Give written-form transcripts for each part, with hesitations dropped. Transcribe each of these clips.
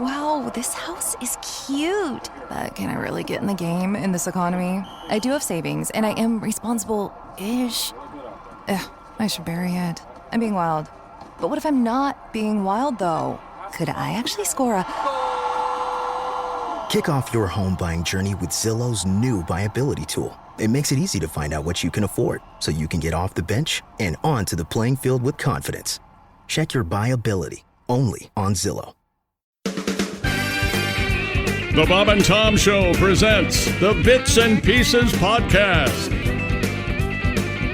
Wow, this house is cute. But can I really get in the game in this economy? I do have savings, and I am responsible-ish. I should bury it. I'm being wild. But what if I'm not being wild, though? Could I actually score a... Kick off your home buying journey with Zillow's new BuyAbility tool. It makes it easy to find out what you can afford, so you can get off the bench and onto the playing field with confidence. Check your BuyAbility, only on Zillow. The Bob and Tom Show presents the Bits and Pieces Podcast.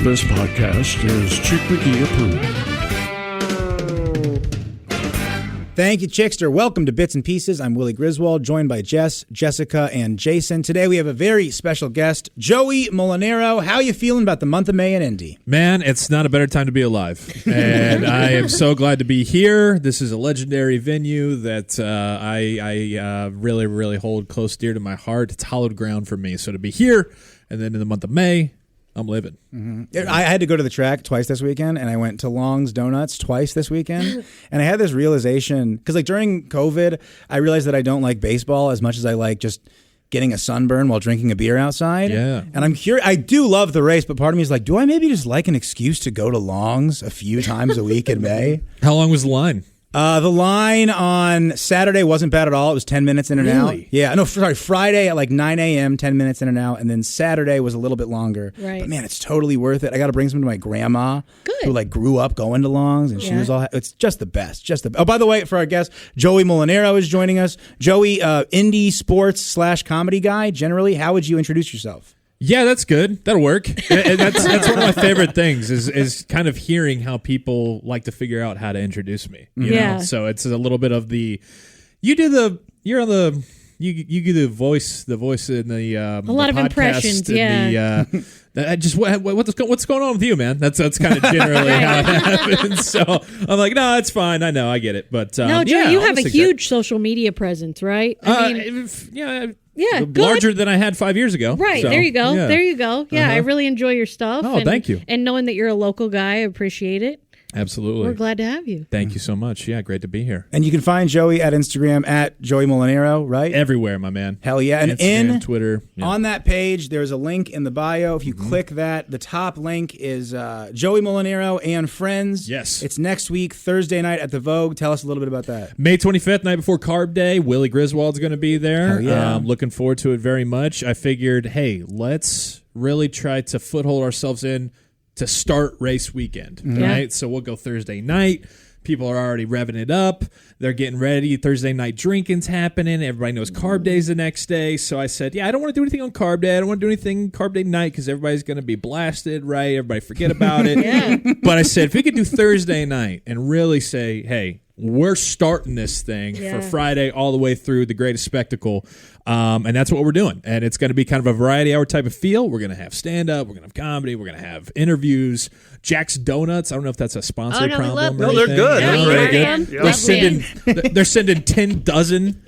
This podcast is Chick McGee approved. Thank you, Chickster. Welcome to Bits and Pieces. I'm Willie Griswold, joined by Jess, Jessica, and Jason. Today we have a very special guest, Joey Mulinaro. How are you feeling about the month of May in Indy? Man, it's not a better time to be alive. And I am so glad to be here. This is a legendary venue that I really, really hold close dear to my heart. It's hallowed ground for me. So to be here, and then in the month of May, I'm living. Mm-hmm. I had to go to the track twice this weekend, and I went to Long's Donuts twice this weekend. And I had this realization, because like during COVID, I realized that I don't like baseball as much as I like just getting a sunburn while drinking a beer outside. Yeah. And I'm curious. I do love the race, but part of me is like, do I maybe just like an excuse to go to Long's a few times a week in May? How long was the line? The line on Saturday wasn't bad at all. It was 10 minutes in and out. Yeah, no, sorry, Friday at like 9 a.m., 10 minutes in and out, and then Saturday was a little bit longer. Right. But man, it's totally worth it. I got to bring some to my grandma, who like grew up going to Long's, and she was all. It's just the best. Oh, by the way, for our guest, Joey Mulinaro is joining us. Joey, indie sports / comedy guy. Generally, how would you introduce yourself? Yeah, that's good. That'll work. That's one of my favorite things is kind of hearing how people like to figure out how to introduce me. You know? So it's a little bit of the you do the voice in the a lot of impressions. Yeah. What's going on with you, man? That's kind of generally how it happens. So I'm like, no, it's fine. I know, I get it. But no, Joe, you have a huge social media presence, right? Yeah, larger than I had 5 years ago. Right, so, there you go. Yeah. There you go. Yeah, I really enjoy your stuff. Oh, thank you. And knowing that you're a local guy, I appreciate it. Absolutely. We're glad to have you. Thank you so much. Yeah, great to be here. And you can find Joey at Instagram at Joey Mulinaro, right? Everywhere, my man. Hell yeah. And Instagram, Twitter. Yeah. On that page, there's a link in the bio. If you click that, the top link is Joey Mulinaro and Friends. Yes. It's next week, Thursday night at the Vogue. Tell us a little bit about that. May 25th, night before Carb Day. Willie Griswold's going to be there. Hell yeah. Looking forward to it very much. I figured, hey, let's really try to foothold ourselves in to start race weekend, right? So we'll go Thursday night. People are already revving it up. They're getting ready. Thursday night drinking's happening. Everybody knows Carb Day's the next day. So I said, I don't want to do anything on Carb Day. I don't want to do anything Carb Day night because everybody's going to be blasted, right? Everybody forget about it. But I said, if we could do Thursday night and really say, hey, we're starting this thing for Friday all the way through the greatest spectacle. And that's what we're doing. And it's going to be kind of a variety hour type of feel. We're going to have stand-up. We're going to have comedy. We're going to have interviews. Jack's Donuts. I don't know if that's a sponsor problem. No, they're good. Yeah, They're really good. They're sending 10 dozen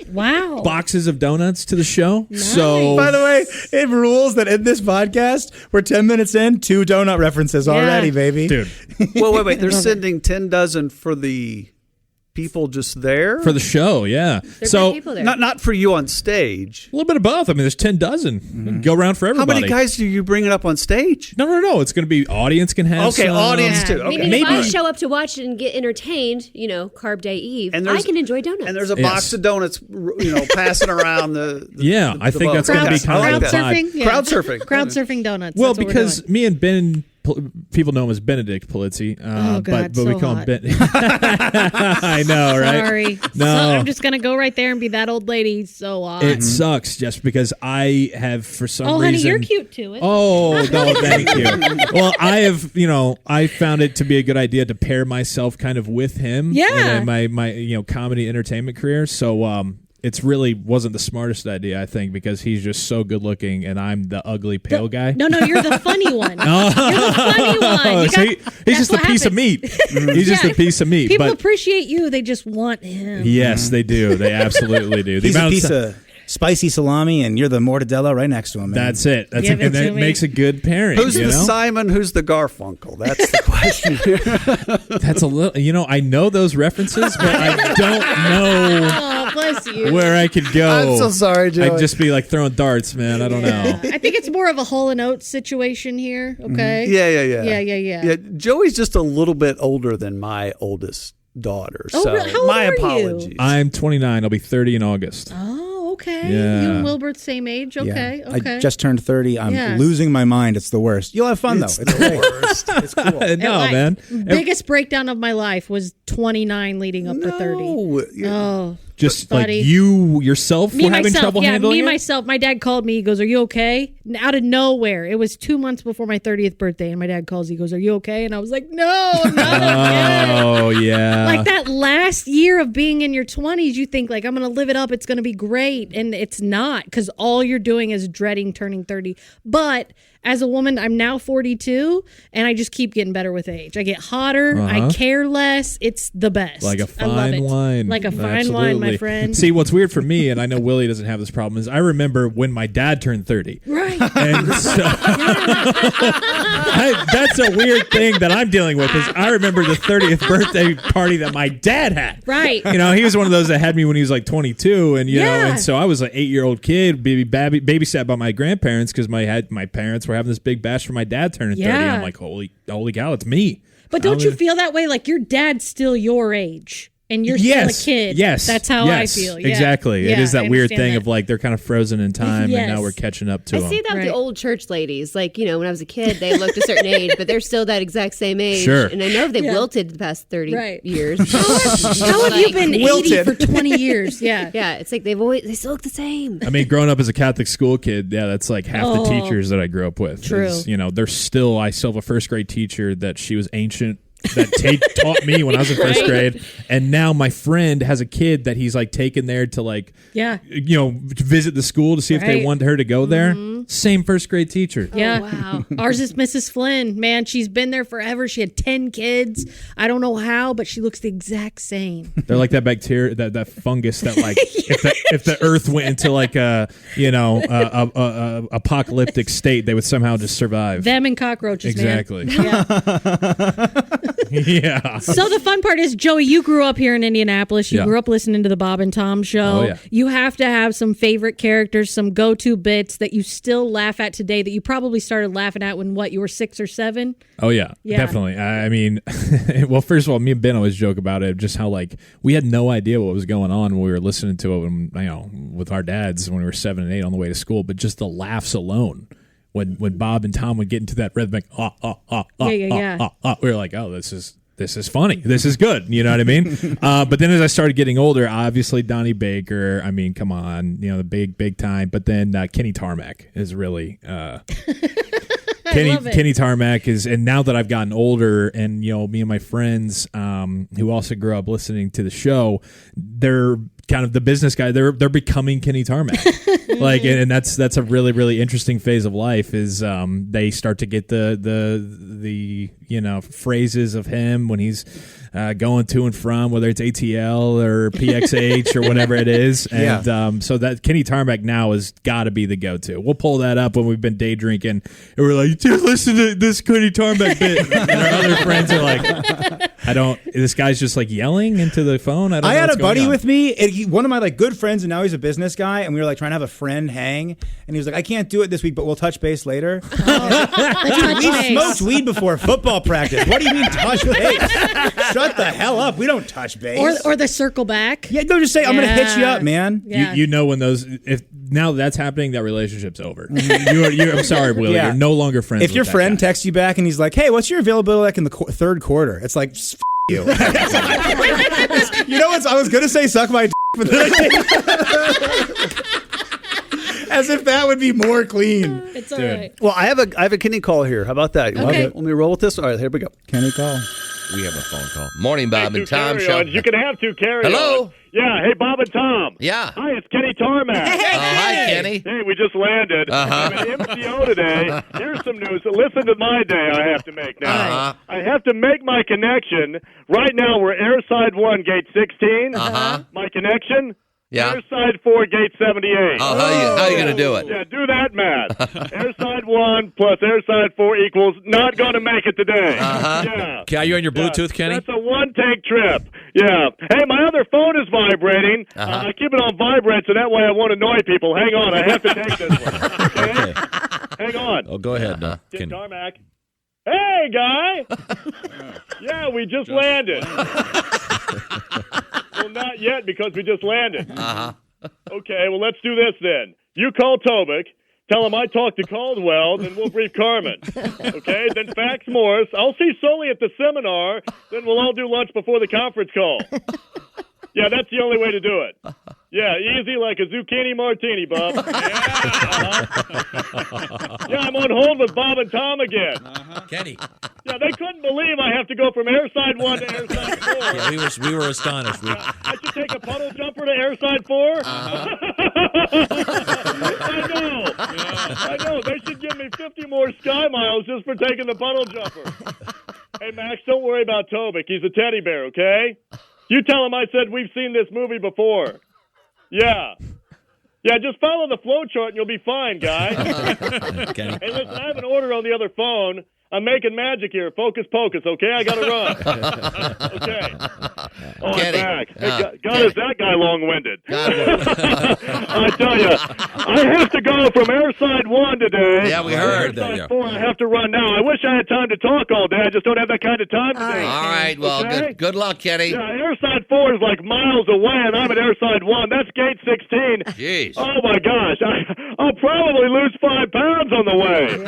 boxes of donuts to the show. Nice. So, by the way, it rules that in this podcast, we're 10 minutes in, 2 donut references already, baby. dude. Well, wait. They're sending 10 dozen for the people just there? For the show, yeah. There's so people there. Not for you on stage. A little bit of both. I mean, there's 10 dozen. Go around for How everybody. many guys do you bring it up on stage? No. It's going to be audience can have Okay, some. audience too. Okay. Meaning if I show up to watch it and get entertained, Carb Day Eve, I can enjoy donuts. And there's a box of donuts, passing around the I think that's going to be kind of the vibe. Crowd surfing. Crowd surfing donuts. Well, That's what because me and Ben, people know him as Benedict Polizzi. but we call him Ben. I know, right? Sorry. No. So I'm just going to go right there and be that old lady. So odd. It sucks just because I have, for some reason... Oh, honey, you're cute too. Oh, no, thank you. Well, I have, I found it to be a good idea to pair myself kind of with him in my comedy entertainment career. So, it's really wasn't the smartest idea, I think, because he's just so good looking and I'm the ugly pale guy. No, you're the funny one. You're the funny one. So he's just a piece of meat. He's just a piece of meat. People appreciate you. They just want him. Yes, they do. They absolutely do. He's a piece of spicy salami and you're the mortadella right next to him, man. That's it. That makes a good pairing. Who's the Simon? Who's the Garfunkel? That's the question here. That's a little, I know those references, but I don't know. Oh, bless where I could go. I'm so sorry, Joey. I'd just be like throwing darts, man. I don't know. I think it's more of a Hall & Oates situation here. Okay. Yeah. Joey's just a little bit older than my oldest daughter. Oh, so how old my are you? apologies. I'm 29. I'll be 30 in August. Oh, okay. Yeah. You and Wilbur the same age? Okay. I just turned 30. I'm losing my mind. It's the worst. You'll have fun, though. It's the worst. It's cool. No, man. Biggest breakdown of my life was 29 leading up to 30. Oh. Just buddy. like you yourself were having trouble handling it? Myself. My dad called me. He goes, "Are you okay?" And out of nowhere. It was 2 months before my 30th birthday, and my dad calls. He goes, "Are you okay?" And I was like, "No, I'm not okay." Oh, yeah. Like that last year of being in your 20s, you think like, I'm going to live it up. It's going to be great. And it's not, because all you're doing is dreading turning 30. But as a woman, I'm now 42, and I just keep getting better with age. I get hotter. I care less. It's the best. Like a fine wine. Like a fine wine, my friend. See, what's weird for me, and I know Willie doesn't have this problem, is I remember when my dad turned 30. Right. And so that's a weird thing that I'm dealing with, is I remember the 30th birthday party that my dad had. Right. You know, he was one of those that had me when he was like 22, and you know, and so I was an 8-year-old kid, babysat by my grandparents, because my parents were having this big bash for my dad turning 30. And I'm like, holy cow, it's me. But don't you feel that way? Like your dad's still your age. And you're still a kid. Yes. That's how I feel. Yeah. Exactly. Yeah, it is that weird thing that. of like they're kind of frozen in time and now we're catching up to them. I see that with the old church ladies. Like, you know, when I was a kid, they looked a certain age, but they're still that exact same age. Sure. And I know they wilted the past 30 years. How have you been 80 for 20 years? Yeah. Yeah. It's like they still look the same. I mean, growing up as a Catholic school kid, that's like half the teachers that I grew up with. True. You know, I still have a first grade teacher that she was ancient. That taught me when I was in first grade, and now my friend has a kid that he's like taken there to like, you know, visit the school to see if they want her to go there. Same first grade teacher. Yeah. Oh, wow. Ours is Mrs. Flynn. Man, she's been there forever. She had 10 kids. I don't know how, but she looks the exact same. They're like that bacteria, that fungus that like if the earth went into like a apocalyptic state, they would somehow just survive. Them and cockroaches. Exactly. Man. Yeah. So the fun part is, Joey, you grew up here in Indianapolis. You grew up listening to the Bob and Tom show. Oh, yeah. You have to have some favorite characters, some go-to bits that you still laugh at today that you probably started laughing at when, you were 6 or 7? Oh, yeah. Definitely. I mean, well, first of all, me and Ben always joke about it, just how, like, we had no idea what was going on when we were listening to it, you know, with our dads when we were 7 and 8 on the way to school, but just the laughs alone. When Bob and Tom would get into that rhythmic, we were like, oh, this is funny. This is good. You know what I mean? But then as I started getting older, obviously Donnie Baker. I mean, come on, you know, the big time. But then Kenny Tarmac is really. Kenny Tarmac is, and now that I've gotten older, and you know, me and my friends who also grew up listening to the show, they're kind of the business guy. They're becoming Kenny Tarmac, like, and that's a really, really interesting phase of life. Is they start to get the you know, phrases of him when he's going to and from, whether it's ATL or PXH or whatever it is. And so that Kenny Tarmac now has got to be the go-to. We'll pull that up when we've been day drinking and we're like, dude, listen to this Kenny Tarmac bit. And our other friends are like, this guy's just like yelling into the phone. I had a buddy with me, and one of my like good friends, and now he's a business guy, and we were like trying to have a friend hang, and he was like, I can't do it this week, but we'll touch base later. Dude, we smoked weed before football practice. What do you mean touch base? Shut the hell up. We don't touch base. Or the circle back. Yeah, don't just say, I'm going to hit you up, man. Yeah. You know when if now that's happening, that relationship's over. I'm sorry, Willie. You're no longer friends with If your that friend guy. texts you back and he's like, hey, what's your availability like in the third quarter? It's like, you. You know what? I was going to say suck my but then as if that would be more clean. It's all right. Well, I have a Kenny call here. How about that? Okay. Let me roll with this. All right, here we go. Kenny call. We have a phone call. Morning, Bob and Tom. You can have two carry-ons. Hello? Yeah. Hey, Bob and Tom. Yeah. Hi, it's Kenny Tarmac. Hi, Kenny. Hey, we just landed. I'm at MCO today. Here's some news. Listen to my day I have to make now. I have to make my connection. Right now, we're airside 1, gate 16. My connection, Yeah. Airside 4, gate 78. Oh, how you going to do it? Yeah, do that math. Airside 1 plus airside 4 equals not going to make it today. Yeah. Are you on your Bluetooth, Kenny? That's a one-take trip. Yeah. Hey, my other phone is vibrating. I keep it on vibrate, so that way I won't annoy people. Hang on, I have to take this one. Okay? Hang on. Oh, go ahead. Tarmac. Hey, guy. Yeah, we just landed. Well, not yet because we just landed. Okay, well, let's do this then. You call Tobic, tell him I talked to Caldwell, then we'll brief Carmen. Okay, then fax Morse. I'll see Sully at the seminar, then we'll all do lunch before the conference call. Yeah, that's the only way to do it. Yeah, easy like a zucchini martini, Bob. Yeah, I'm on hold with Bob and Tom again. Kenny. Yeah, they couldn't believe I have to go from airside 1 to airside 4. Yeah, we were astonished. I should take a puddle jumper to airside 4? I know. They should give me 50 more sky miles just for taking the puddle jumper. Hey, Max, don't worry about Tobic. He's a teddy bear, okay? You tell him I said we've seen this movie before. Yeah. Yeah, just follow the flow chart and you'll be fine, guy. Kenny. Hey, listen, I have an order on the other phone. I'm making magic here. Focus, pocus, okay? I got to run. Okay. Oh, I'm back. Hey, God, is that guy long-winded? I tell you, I have to go from airside 1 today. Yeah, we heard. Airside 4, I have to run now. I wish I had time to talk all day. I just don't have that kind of time today. All right, well, okay? good luck, Kenny. Yeah, airside 4 is like miles away, and I'm at airside 1. That's gate 16. Jeez. Oh, my gosh. I'll probably lose 5 pounds on the way.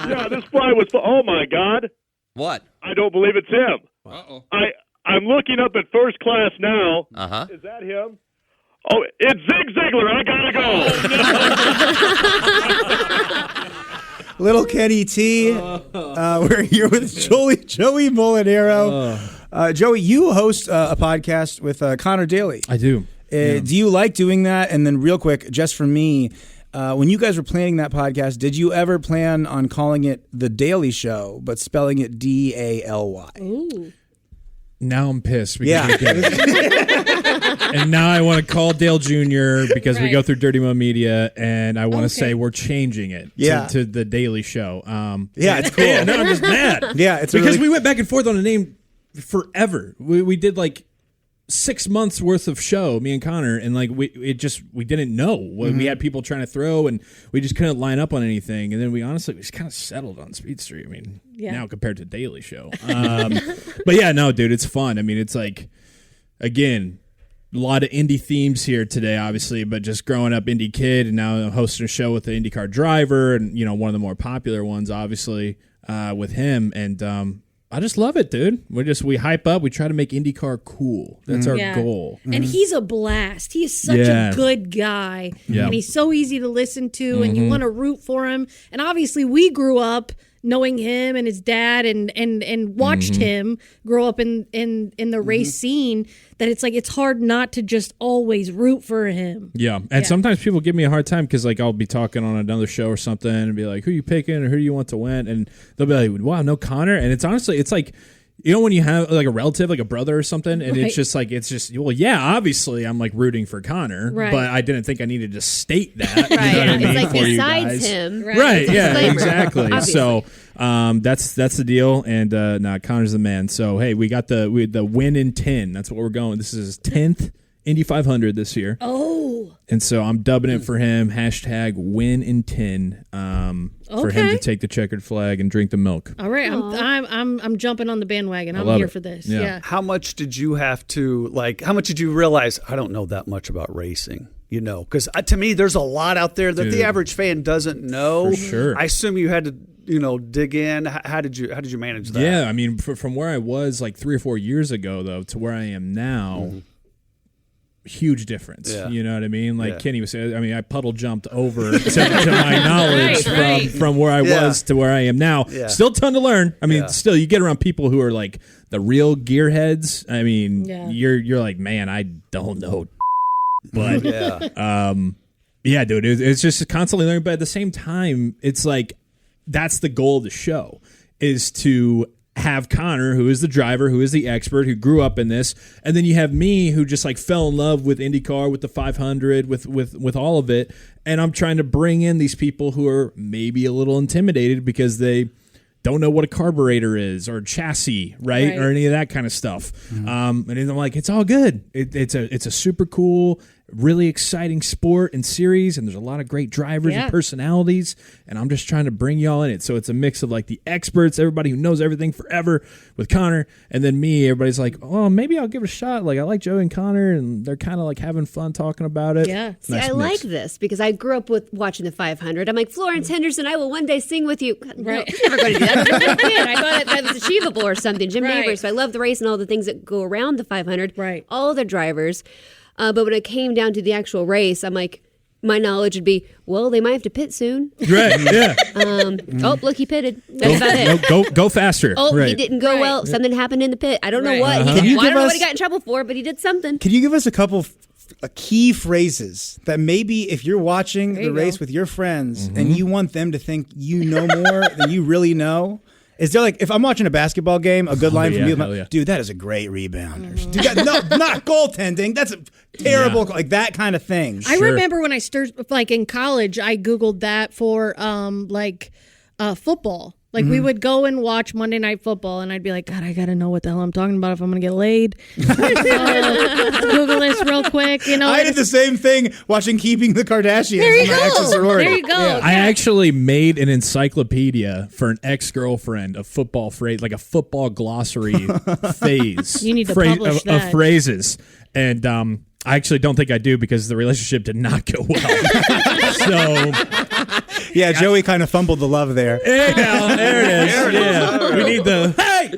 Yeah, this flight was... Oh, my God. What? I don't believe it's him. Uh-oh. I'm looking up at first class now. Is that him? Oh, it's Zig Ziglar. I gotta go. Little Kenny T. We're here with Joey Mulinaro. Joey, you host a podcast with Connor Daly. I do. Do you like doing that? And then real quick, just for me, when you guys were planning that podcast, did you ever plan on calling it The Daily Show, but spelling it D-A-L-Y? Ooh. Now I'm pissed. Because and now I want to call Dale Jr. because we go through Dirty Mo Media, and I want to say we're changing it to The Daily Show. It's cool. No, I'm just mad. It's because we went back and forth on a name forever. We did like 6 months worth of show, me and Connor, and like we didn't know. We had people trying to throw, and we just couldn't line up on anything. And then we just kind of settled on Speed Street. I mean, now compared to Daily Show, but yeah, no, dude, it's fun. I mean, it's like, again, a lot of Indy themes here today, obviously, but just growing up Indy kid, and now I'm hosting a show with the IndyCar driver, and one of the more popular ones, obviously, with him, and I just love it, dude. We hype up. We try to make IndyCar cool. That's our goal. And he's a blast. He is such a good guy. Yeah. And he's so easy to listen to, and you want to root for him. And obviously, we grew up knowing him and his dad and watched him grow up in the race scene, that it's like it's hard not to just always root for him. Yeah. And sometimes people give me a hard time because like I'll be talking on another show or something and be like, who you picking or who do you want to win? And they'll be like, wow, no Connor. And it's honestly, it's like, when you have like a relative, like a brother or something, and it's just well, yeah, obviously I'm like rooting for Connor, but I didn't think I needed to state that. You know what I mean? It's like for besides him. Right. Yeah, exactly. So that's the deal. And Connor's the man. So hey, we got the win in 10. That's what we're going. This is his 10th Indy 500 this year. Oh. And so I'm dubbing it for him, hashtag win in 10, for him to take the checkered flag and drink the milk. All right. I'm jumping on the bandwagon. I'm here for this. Yeah. How much did you have to, how much did you realize, I don't know that much about racing? Because to me, there's a lot out there that the average fan doesn't know. For sure. I assume you had to, dig in. How did you manage that? Yeah, I mean, from where I was like 3 or 4 years ago, though, to where I am now, huge difference. Yeah. You know what I mean? Like Kenny was saying, I mean, I puddle jumped over to my knowledge from where I was to where I am now. Yeah. Still a ton to learn. I mean, still, you get around people who are like the real gearheads. I mean, you're like, man, I don't know. But dude, it's just constantly learning. But at the same time, it's like that's the goal of the show, is to have Connor, who is the driver, who is the expert, who grew up in this, and then you have me, who just like fell in love with IndyCar, with the 500, with all of it, and I'm trying to bring in these people who are maybe a little intimidated because they don't know what a carburetor is or chassis, right? Or any of that kind of stuff. And I'm like, it's all good. It's a super cool, really exciting sport and series, and there's a lot of great drivers and personalities, and I'm just trying to bring y'all in it. So it's a mix of like the experts, everybody who knows everything forever with Connor, and then me. Everybody's like, oh, maybe I'll give it a shot. Like, I like Joey and Connor, and they're kind of like having fun talking about it. Yeah. See, I like this because I grew up with watching the 500. I'm like, Florence Henderson, I will one day sing with you. Right. No, I'm never going to do that. I thought that was achievable or something. Jim Neighbors. So I love the race and all the things that go around the 500. Right. All the drivers. But when it came down to the actual race, I'm like, my knowledge would be, well, they might have to pit soon. Right, yeah. Oh, look, he pitted. That's about it. Go faster. Oh, right. he didn't go well. Something happened in the pit. I don't know what. Can you I don't give know us- what he got in trouble for, but he did something. Can you give us a couple key phrases that maybe if you're watching the race with your friends and you want them to think you know more than you really know? Is there like, if I'm watching a basketball game, a good line from you, dude, that is a great rebound. Dude, not goaltending. That's a terrible, like that kind of thing. I remember when I started, like in college, I Googled that for football. Like we would go and watch Monday Night Football, and I'd be like, God, I got to know what the hell I'm talking about if I'm going to get laid. So, Google this real quick. You know, I did the same thing watching Keeping the Kardashians. There you in my go. ex's sorority. There you go. Yeah. I actually made an encyclopedia for an ex-girlfriend of football phrase, like a football glossary phase. You need to publish of that. phrases. And I actually don't think I do because the relationship did not go well. So yeah, Joey kind of fumbled the love there. there you go. There it is. Yeah. We need the hey.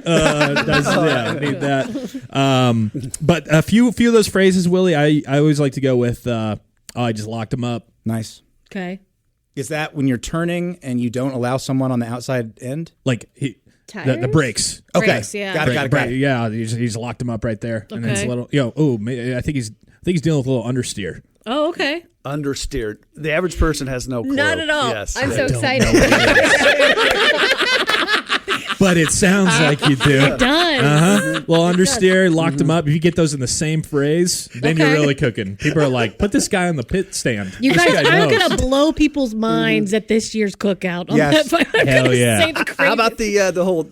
We need that. But a few of those phrases, Willie, I always like to go with. I just locked him up. Nice. Okay. Is that when you're turning and you don't allow someone on the outside end? Like the brakes. Okay. Brakes, yeah. Got it. Yeah, he's locked him up right there. And then it's a Okay. little, I think he's dealing with a little understeer. Oh, okay. Understeered. The average person has no clue. Not at all. Yes. I'm so excited. But it sounds like you do. It does. Well, understeer, locked him up. If you get those in the same phrase, then you're really cooking. People are like, put this guy on the pit stand. You This guys, guy I'm knows. going to blow people's minds at this year's cookout. On Yes. that. I'm Hell gonna yeah. say the How about craziest- the whole?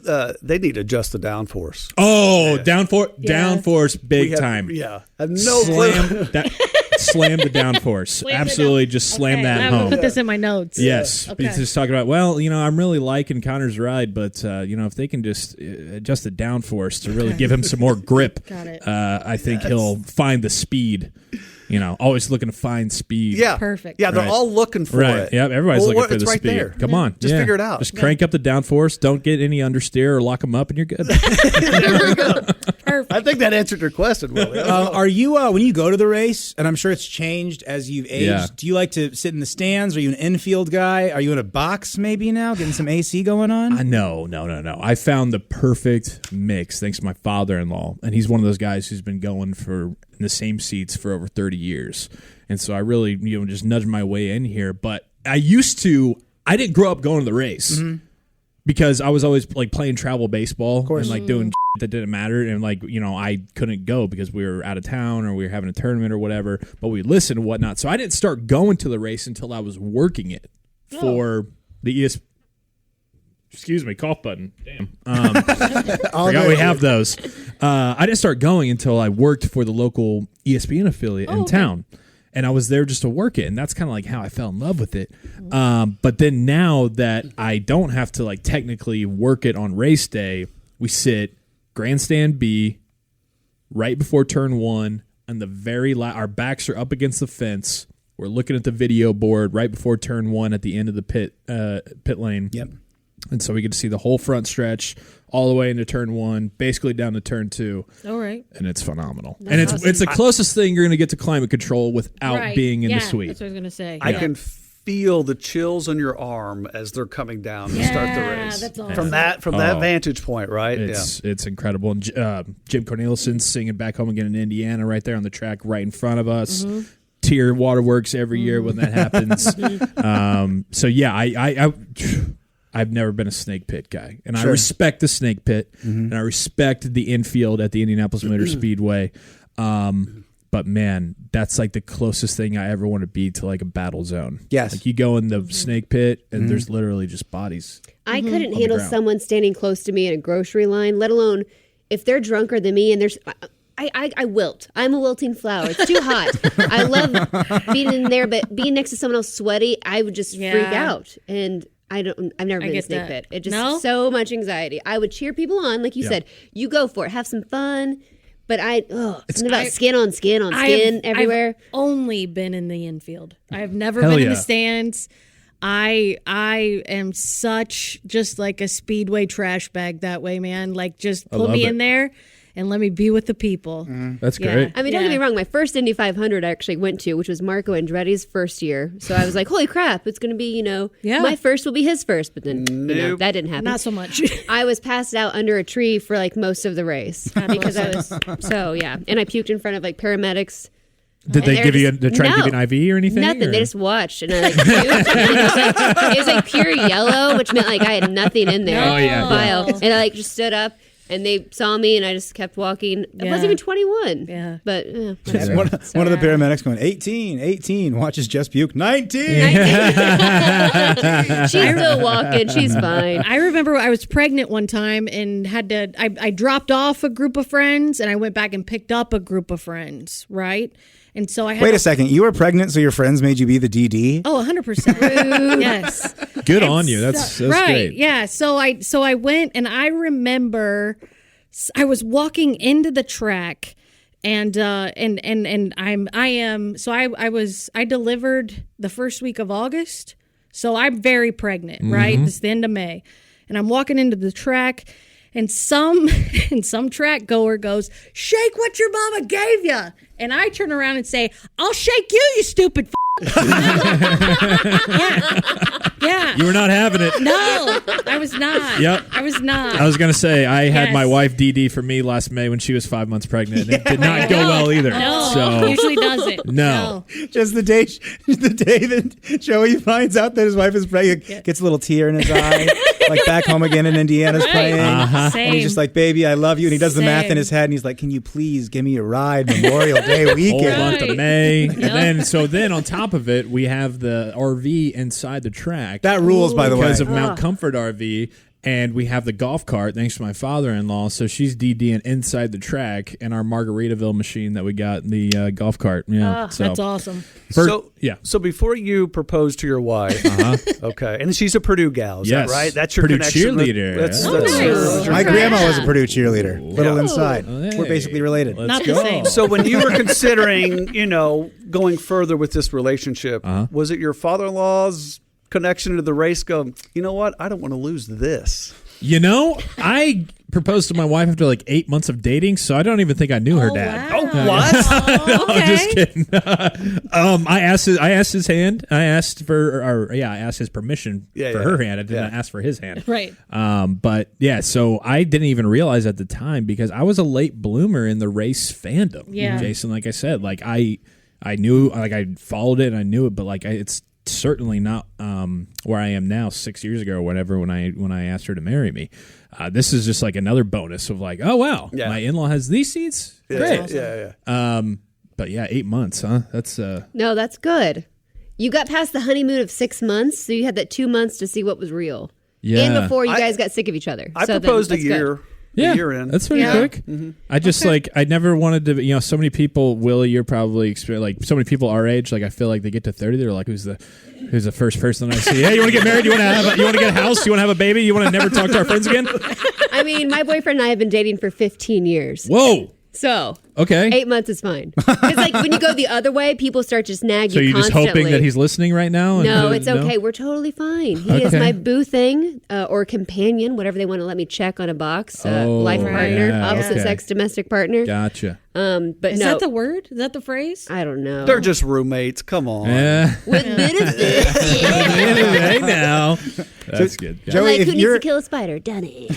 They need to adjust the downforce. Oh, downforce, big We have- time. Yeah, I have no clue. Slam the downforce. Slam it Absolutely, down. just slam Okay, that I'm gonna home. put this in my notes. Yes. Okay. He's just talking about, well, I'm really liking Connor's ride, but, if they can just adjust the downforce to really give him some more grip, Got it. I think he'll find the speed. Always looking to find speed. Yeah, Perfect. Yeah, they're Right. all looking for Right. it. Yep. Everybody's Well, looking for it's the right speed. there. Come on. Just figure it out. Just crank up the downforce. Don't get any understeer or lock them up, and you're good. Perfect. I think that answered your question, Willie. Are you when you go to the race, and I'm sure it's changed as you've aged? Yeah. Do you like to sit in the stands? Are you an infield guy? Are you in a box maybe now, getting some AC going on? No. I found the perfect mix thanks to my father-in-law, and he's one of those guys who's been going in the same seats for over 30 years. And so I really, just nudged my way in here. But I didn't grow up going to the race because I was always like playing travel baseball and like doing that didn't matter. And like, I couldn't go because we were out of town or we were having a tournament or whatever, but we listened and whatnot. So I didn't start going to the race until I was working it for the Excuse me, cough button. Damn. Forgot we have those. I didn't start going until I worked for the local ESPN affiliate in town. And I was there just to work it. And that's kind of like how I fell in love with it. But then now that I don't have to like technically work it on race day, we sit grandstand B right before turn one. And our backs are up against the fence. We're looking at the video board right before turn one at the end of the pit lane. Yep. And so we get to see the whole front stretch all the way into turn one, basically down to turn two. All right. And it's phenomenal. That's and it's awesome. it's the closest thing you're going to get to climate control without being in the suite. That's what I was going to say. I can feel the chills on your arm as they're coming down to start the race. That's awesome. From that vantage point, right? It's incredible. And Jim Corneliuson's singing Back Home Again in Indiana right there on the track right in front of us. Tier Waterworks every year when that happens. So yeah, I've never been a snake pit guy, and I respect the snake pit, and I respect the infield at the Indianapolis Motor Speedway. But man, that's like the closest thing I ever want to be to like a battle zone. Yes. Like you go in the snake pit and there's literally just bodies. I couldn't handle someone standing close to me in a grocery line, let alone if they're drunker than me and there's I wilt. I'm a wilting flower. It's too hot. I love being in there, but being next to someone else sweaty, I would just freak out. And I've never been in a snake pit. It just so much anxiety. I would cheer people on, like you said. You go for it. Have some fun. But something about skin on skin everywhere. I've only been in the infield. I've never been in the stands. I am such just like a speedway trash bag that way, man. Like just put me in there and let me be with the people. That's great. I mean, don't get me wrong. My first Indy 500 I actually went to, which was Marco Andretti's first year. So I was like, holy crap, it's going to be, my first will be his first. But then that didn't happen. Not so much. I was passed out under a tree for like most of the race because I was, and I puked in front of like paramedics. Did they give you? They try to give you an IV or anything? Nothing. Or? They just watched, and I like puked. It was like pure yellow, which meant like I had nothing in there. Oh yeah. Bile. And I like just stood up. And they saw me, and I just kept walking. I wasn't even 21. Yeah. But one of the paramedics going, 18, watches Jess puke, 19. She's still walking. She's fine. I remember I was pregnant one time and I dropped off a group of friends, and I went back and picked up a group of friends, right? And so I had Wait a second. You were pregnant, so your friends made you be the DD? Oh, 100%. Yes. Good on you. That's right. great. Yeah. So I went, and I remember I was walking into the track, and I delivered the first week of August, so I'm very pregnant. Right. It's the end of May, and I'm walking into the track. And some track goer goes, "Shake what your mama gave you." And I turn around and say, "I'll shake you, you stupid Yeah. You were not having it. No, I was not. Yep. I was not. I was going to say, I had my wife DD for me last May when she was 5 months pregnant. And it did not go well either. No, so, usually doesn't. No. Just the day that Joey finds out that his wife is pregnant, gets a little tear in his eye, like back home again in Indiana's playing. And he's just like, "Baby, I love you." And he does the math in his head, and he's like, "Can you please give me a ride Memorial Day weekend?" Whole month of May. And then on top of it, we have the RV inside the track. That rules, by the way. Because of Mount Comfort RV. And we have the golf cart, thanks to my father-in-law. So she's DDing inside the track, and our Margaritaville machine that we got in the golf cart. Yeah, that's awesome. So before you proposed to your wife, okay, and she's a Purdue gal, is that right? That's your Purdue connection. cheerleader. That's nice. My grandma was a Purdue cheerleader. Little inside. Hey. We're basically related. Not the same. So when you were considering, going further with this relationship, was it your father-in-law's connection to the race go, you know what, I don't want to lose this? I proposed to my wife after like 8 months of dating, so I don't even think I knew her dad. Wow. Oh, what? Okay. I'm just kidding. I asked his hand. I asked his permission for her hand. I didn't ask for his hand. Right. But yeah, so I didn't even realize at the time because I was a late bloomer in the race fandom. Yeah. Jason, like I said, like I knew, like I followed it and I knew it, but like it's certainly not where I am now 6 years ago or whatever when I asked her to marry me. This is just like another bonus of like, oh wow, my in-law has these seats. Great. Awesome. But yeah, 8 months, huh? That's No, that's good. You got past the honeymoon of 6 months, so you had that 2 months to see what was real. yeah. And before you guys got sick of each other. I So proposed a that's good. year. Yeah, a year in. that's pretty quick. I just I never wanted to. So many people, Willie, you're probably like so many people our age. Like I feel like they get to 30, they're like, who's the first person I see? Hey, you want to get married? You want to get a house? You want to have a baby? You want to never talk to our friends again? I mean, my boyfriend and I have been dating for 15 years. Whoa. So okay, 8 months is fine. Because like when you go the other way, people start just nagging. So you're constantly. just hoping that he's listening right now? No, it's okay. We're totally fine. He is my boo thing or companion, whatever they want to let me check on a box. Life partner, opposite sex, domestic partner. Gotcha. But Is that the word? Is that the phrase? I don't know. They're just roommates. Come on. Yeah. With benefits. Hey now. That's good. Joey, Like, who needs to kill a spider? Done it.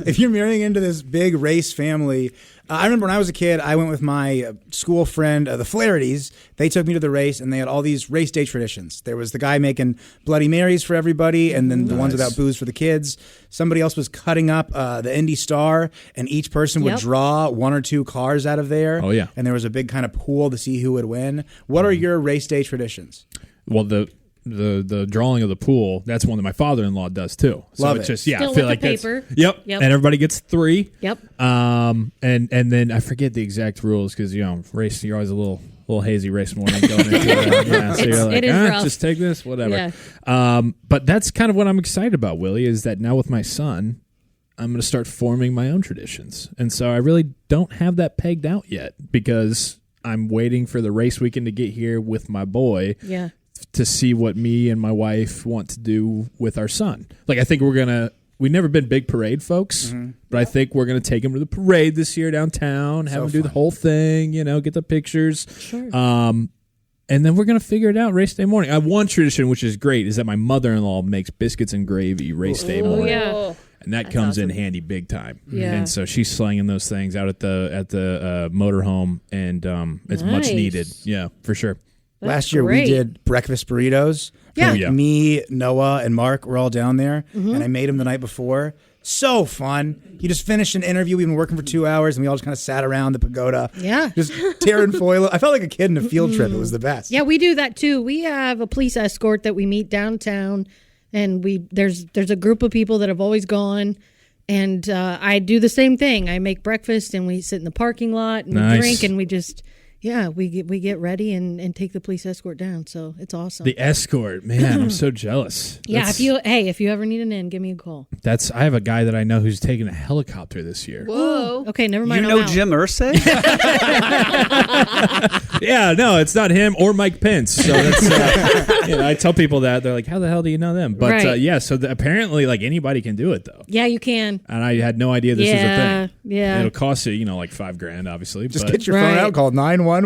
If you're marrying into this big race family, I remember when I was a kid, I went with my school friend, the Flahertys. They took me to the race, and they had all these race day traditions. There was the guy making Bloody Marys for everybody, and then the ones without booze for the kids. Somebody else was cutting up the Indy Star, and each person would draw one or two cars out of there. Oh, yeah. And there was a big kind of pool to see who would win. What are your race day traditions? Well, the drawing of the pool, that's one that my father-in-law does too. So Love it's it. just I Still feel with like the that's paper. Yep. Yep. And everybody gets 3. Yep. And then I forget the exact rules because race you're always a little hazy race morning going into it. Yeah, so you're like, it is rough. just take this, whatever. Yeah. But that's kind of what I'm excited about, Willie, is that now with my son, I'm going to start forming my own traditions. And so I really don't have that pegged out yet because I'm waiting for the race weekend to get here with my boy. Yeah. To see what me and my wife want to do with our son. Like, I think we've never been big parade folks, but I think we're going to take him to the parade this year downtown, have him do the whole thing, get the pictures. Sure. And then we're going to figure it out race day morning. I have one tradition, which is great, is that my mother-in-law makes biscuits and gravy race day morning. Yeah. And that comes in handy big time. Yeah. And so she's slinging those things out at the motorhome, and it's much needed. Yeah, for sure. Last year we did breakfast burritos. Yeah. Oh, yeah. Me, Noah, and Mark were all down there, and I made them the night before. So fun. You just finished an interview. We've been working for 2 hours, and we all just kind of sat around the pagoda. Yeah. Just tearing foil. I felt like a kid in a field trip. It was the best. Yeah, we do that too. We have a police escort that we meet downtown, and there's a group of people that have always gone. And I do the same thing. I make breakfast, and we sit in the parking lot and we drink, and we just... Yeah, we get ready and take the police escort down. So it's awesome. The escort, man, I'm so jealous. Yeah, if you ever need an in, give me a call. I have a guy that I know who's taking a helicopter this year. Whoa. Okay, never mind. You know Jim Irsay? Yeah, no, it's not him or Mike Pence. So that's I tell people that they're like, "How the hell do you know them?" But Right. yeah, so apparently, like anybody can do it though. Yeah, you can. And I had no idea this was a thing. Yeah. It'll cost you, like $5,000, obviously. Just but get your phone out, call 911.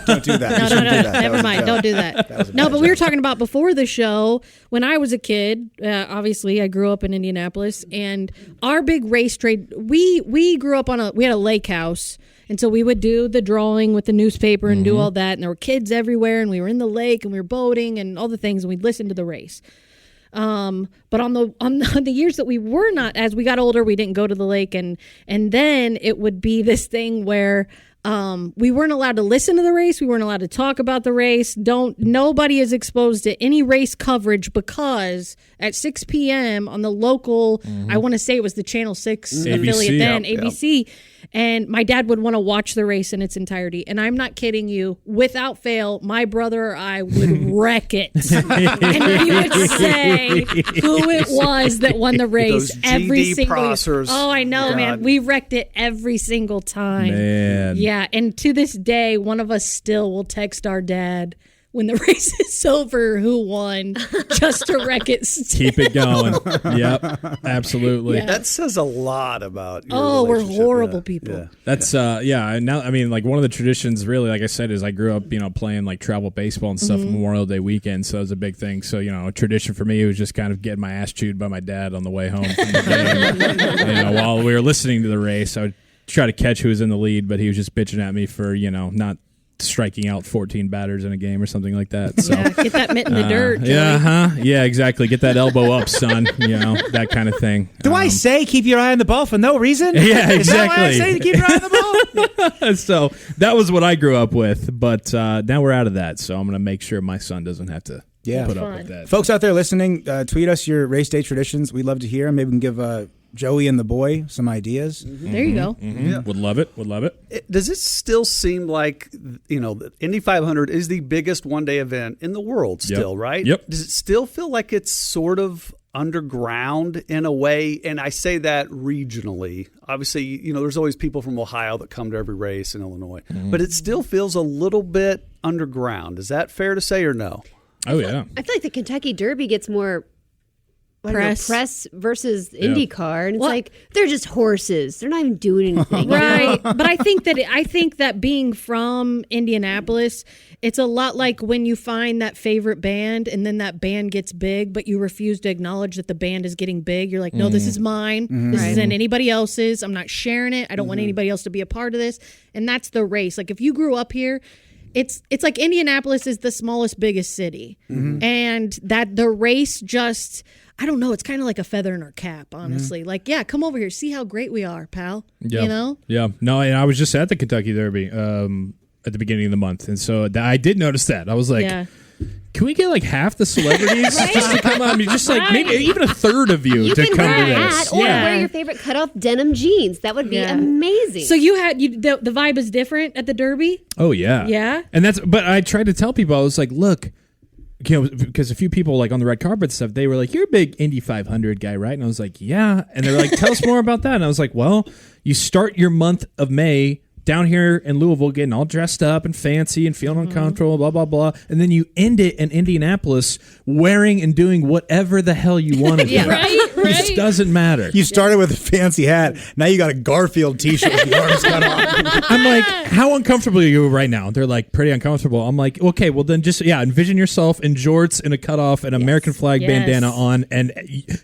Don't do that. You No, shouldn't do that. That never was a mind. joke. Don't do That was that. a No, bad but we were joke. talking about before the show, when I was a kid, obviously I grew up in Indianapolis, and our big race trade, we grew up we had a lake house, and so we would do the drawing with the newspaper and do all that, and there were kids everywhere, and we were in the lake, and we were boating and all the things, and we'd listen to the race. But on the years that we were not, as we got older, we didn't go to the lake, and then it would be this thing where we weren't allowed to listen to the race. We weren't allowed to talk about the race. Nobody is exposed to any race coverage because at 6 p.m. on the local, I want to say it was the Channel 6 affiliate then, ABC. And my dad would want to watch the race in its entirety. And I'm not kidding you. Without fail, my brother or I would wreck it. And we would say who it was that won the race Those every GD single processors. Oh, I know, God. man. We wrecked it every single time. Man. Yeah. And to this day, one of us still will text our dad when the race is over who won just to wreck it still. Keep it going. Yep, absolutely. Yeah. That says a lot about your We're relationship. horrible Yeah. people. Yeah. That's and now I mean, like, one of the traditions really, like I said, is I grew up playing like travel baseball and stuff Memorial Day weekend, so that was a big thing. So a tradition for me was just kind of getting my ass chewed by my dad on the way home from the game. While we were listening to the race, I would try to catch who was in the lead, but he was just bitching at me for not striking out 14 batters in a game or something like that. So Yeah, get that mitt in the dirt. yeah, exactly. Get that elbow up, son. That kind of thing. Do I say keep your eye on the ball for no reason? Yeah, exactly. Is that why I say to keep your eye on the ball? So that was what I grew up with, but now we're out of that. So I'm going to make sure my son doesn't have to put up with that. Folks out there listening, tweet us your race day traditions. We'd love to hear them. Maybe we can give Joey and the boy some ideas. There you go. Yeah. Would love it. Does it still seem like the Indy 500 is the biggest one-day event in the world still, right? Yep. Does it still feel like it's sort of underground in a way? And I say that regionally. Obviously, there's always people from Ohio that come to every race in Illinois, but it still feels a little bit underground. Is that fair to say or no? Oh, yeah. I feel like the Kentucky Derby gets more press versus IndyCar, and it's like they're just horses. They're not even doing anything, right? But I think that being from Indianapolis, it's a lot like when you find that favorite band, and then that band gets big, but you refuse to acknowledge that the band is getting big. You're like, no, this is mine. This isn't anybody else's. I'm not sharing it. I don't want anybody else to be a part of this. And that's the race. Like if you grew up here. It's like Indianapolis is the smallest, biggest city. And that the race just, I don't know, it's kind of like a feather in our cap, honestly. Like, yeah, come over here, see how great we are, pal. Yeah. You know? Yeah. No, and I was just at the Kentucky Derby at the beginning of the month. And so I did notice that. I was like, can we get like half the celebrities just to come on? I mean, just like maybe even a third of you to come to this. Or wear your favorite cutoff denim jeans. That would be amazing. So you had the vibe is different at the Derby? Oh yeah. Yeah. And but I tried to tell people, I was like, look, because a few people like on the red carpet stuff, they were like, you're a big Indy 500 guy, right? And I was like, yeah. And they're like, tell us more about that. And I was like, well, you start your month of May down here in Louisville getting all dressed up and fancy and feeling uncomfortable, blah, blah, blah. And then you end it in Indianapolis wearing and doing whatever the hell you want to do. It doesn't matter. You started with a fancy hat. Now you got a Garfield t-shirt with the arms cut off. I'm like, how uncomfortable are you right now? They're like, pretty uncomfortable. I'm like, okay, well then just, envision yourself in jorts and a cutoff and American flag bandana on, and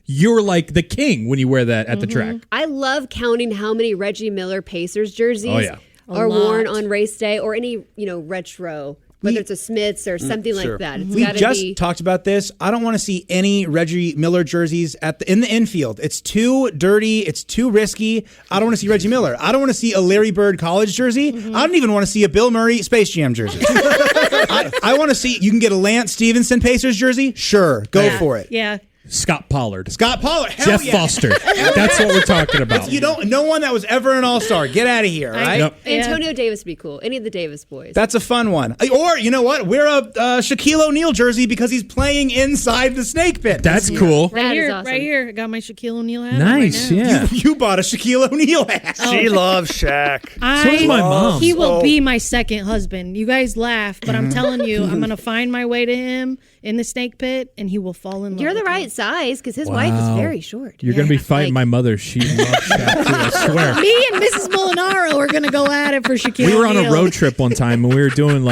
you're like the king when you wear that at the track. I love counting how many Reggie Miller Pacers jerseys are worn on race day, or any retro, whether it's a Smiths or something like that. It's We just talked about this. I don't want to see any Reggie Miller jerseys in the infield. It's too dirty. It's too risky. I don't want to see Reggie Miller. I don't want to see a Larry Bird college jersey. I don't even want to see a Bill Murray Space Jam jersey. I want to see, you can get a Lance Stevenson Pacers jersey. Sure, go for it. Yeah. Scott Pollard. Hell Jeff Foster. That's what we're talking about. No one that was ever an all-star. Get out of here, right? Antonio Davis would be cool. Any of the Davis boys. That's a fun one. Or, you know what? Wear a Shaquille O'Neal jersey because he's playing inside the snake pit. That's cool. Right here, awesome. right here. I got my Shaquille O'Neal hat. Nice, right now. You bought a Shaquille O'Neal hat. She loves Shaq. So does my mom. He will be my second husband. You guys laugh, but I'm telling you, I'm going to find my way to him in the snake pit, and he will fall in love You're the with right me. size, because his wife is very short. You're going to be fighting my mother. She loves Shaq too, I swear. Me and Mrs. Mulinaro are going to go at it for Shaquille We were on a O'Neal. road trip one time, and we were doing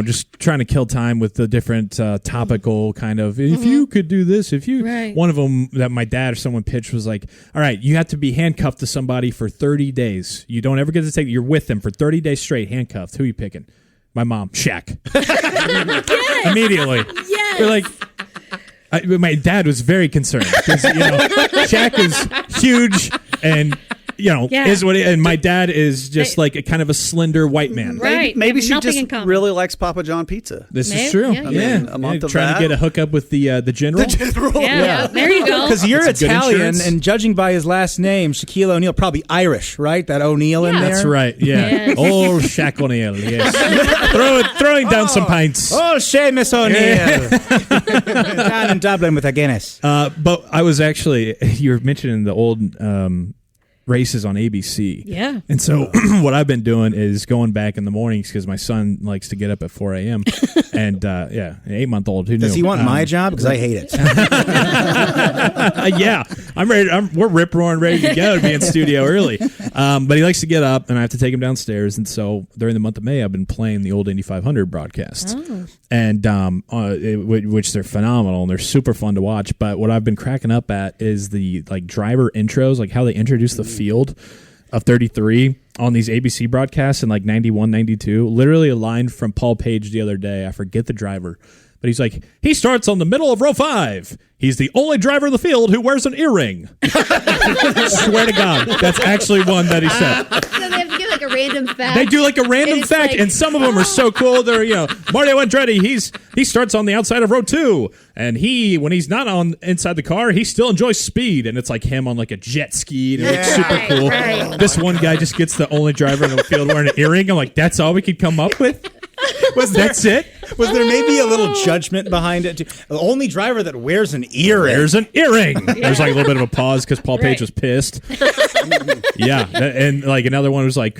just trying to kill time with the different topical kind of, if you could do this, one of them that my dad or someone pitched was like, all right, you have to be handcuffed to somebody for 30 days. You don't ever get to take, you're with them for 30 days straight, handcuffed. Who are you picking? My mom, Shaq. Yes. Immediately. Yes. We're like, my dad was very concerned because Shaq is huge and is what and my dad is just like a kind of a slender white man. Right. Maybe she Nothing just in common. really likes Papa John pizza. This is true. Yeah. I mean, a month of trying that. to get a hookup with the general. Yeah, there you go. Because you're That's a good Italian, insurance. and judging by his last name, Shaquille O'Neal, probably Irish, right? That O'Neal in there. That's right. Yeah. Yes. Oh, Shaq O'Neal. Yes. Throwing down some pints. Oh, Seamus O'Neal. Down in Dublin with a Guinness. But I was actually, you were mentioning the old races on ABC. Yeah. And so what I've been doing is going back in the mornings because my son likes to get up at 4 a.m. And an 8-month-old. Who knew? Does he want my job? Because I hate it. Yeah, I'm ready. We're rip roaring, ready to go to be in studio early. But he likes to get up, and I have to take him downstairs. And so during the month of May, I've been playing the old Indy 500 broadcasts, and which they're phenomenal and they're super fun to watch. But what I've been cracking up at is the driver intros, like how they introduce the field of 33 on these ABC broadcasts in 91, 92. Literally a line from Paul Page the other day. I forget the driver. But he's like, he starts on the middle of row 5. He's the only driver in the field who wears an earring. Swear to God, that's actually one that he said. So they have to give a random fact. They do a random fact, and some of them are so cool. They're, Mario Andretti, he starts on the outside of row 2, and when he's not on inside the car, he still enjoys speed, and it's like him on a jet ski, and it looks super cool. Right. This one guy just gets the only driver in the field wearing an earring. I'm like, that's all we could come up with? That's it? Was there maybe a little judgment behind it? The only driver that wears an earring. There's an earring. There's a little bit of a pause because Paul Page was pissed. Yeah. And another one was like,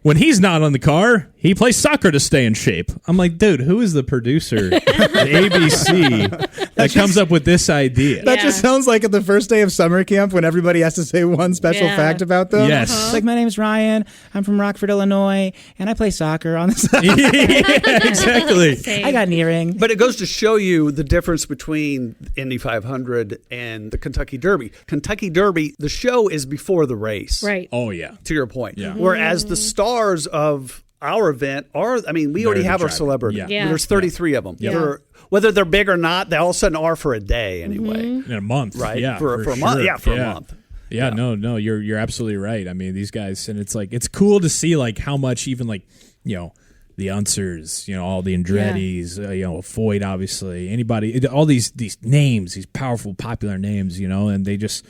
when he's not on the car, he plays soccer to stay in shape. I'm like, dude, who is the producer at ABC that comes up with this idea. That just sounds like at the first day of summer camp when everybody has to say one special fact about them. Yes. It's like, my name's Ryan. I'm from Rockford, Illinois, and I play soccer on the side. Yeah, exactly. Same. I got an earring. But it goes to show you the difference between Indy 500 and the Kentucky Derby. Kentucky Derby, the show is before the race. Right. Oh, yeah. To your point. Yeah. Whereas the stars of our event are, I mean, we already the have our driver. celebrity. Yeah. There's 33 of them. Yeah. Whether they're big or not, they all of a sudden are for a day anyway. In a month. Right? Yeah. For a month. sure. Yeah, for a month. Yeah, no, you're absolutely right. I mean, these guys, and it's like, it's cool to see like how much even like, you know, the Unsers, you know, all the Andretti's, you know, Foyt, obviously, anybody, all these names, these powerful, popular names, you know, and they just,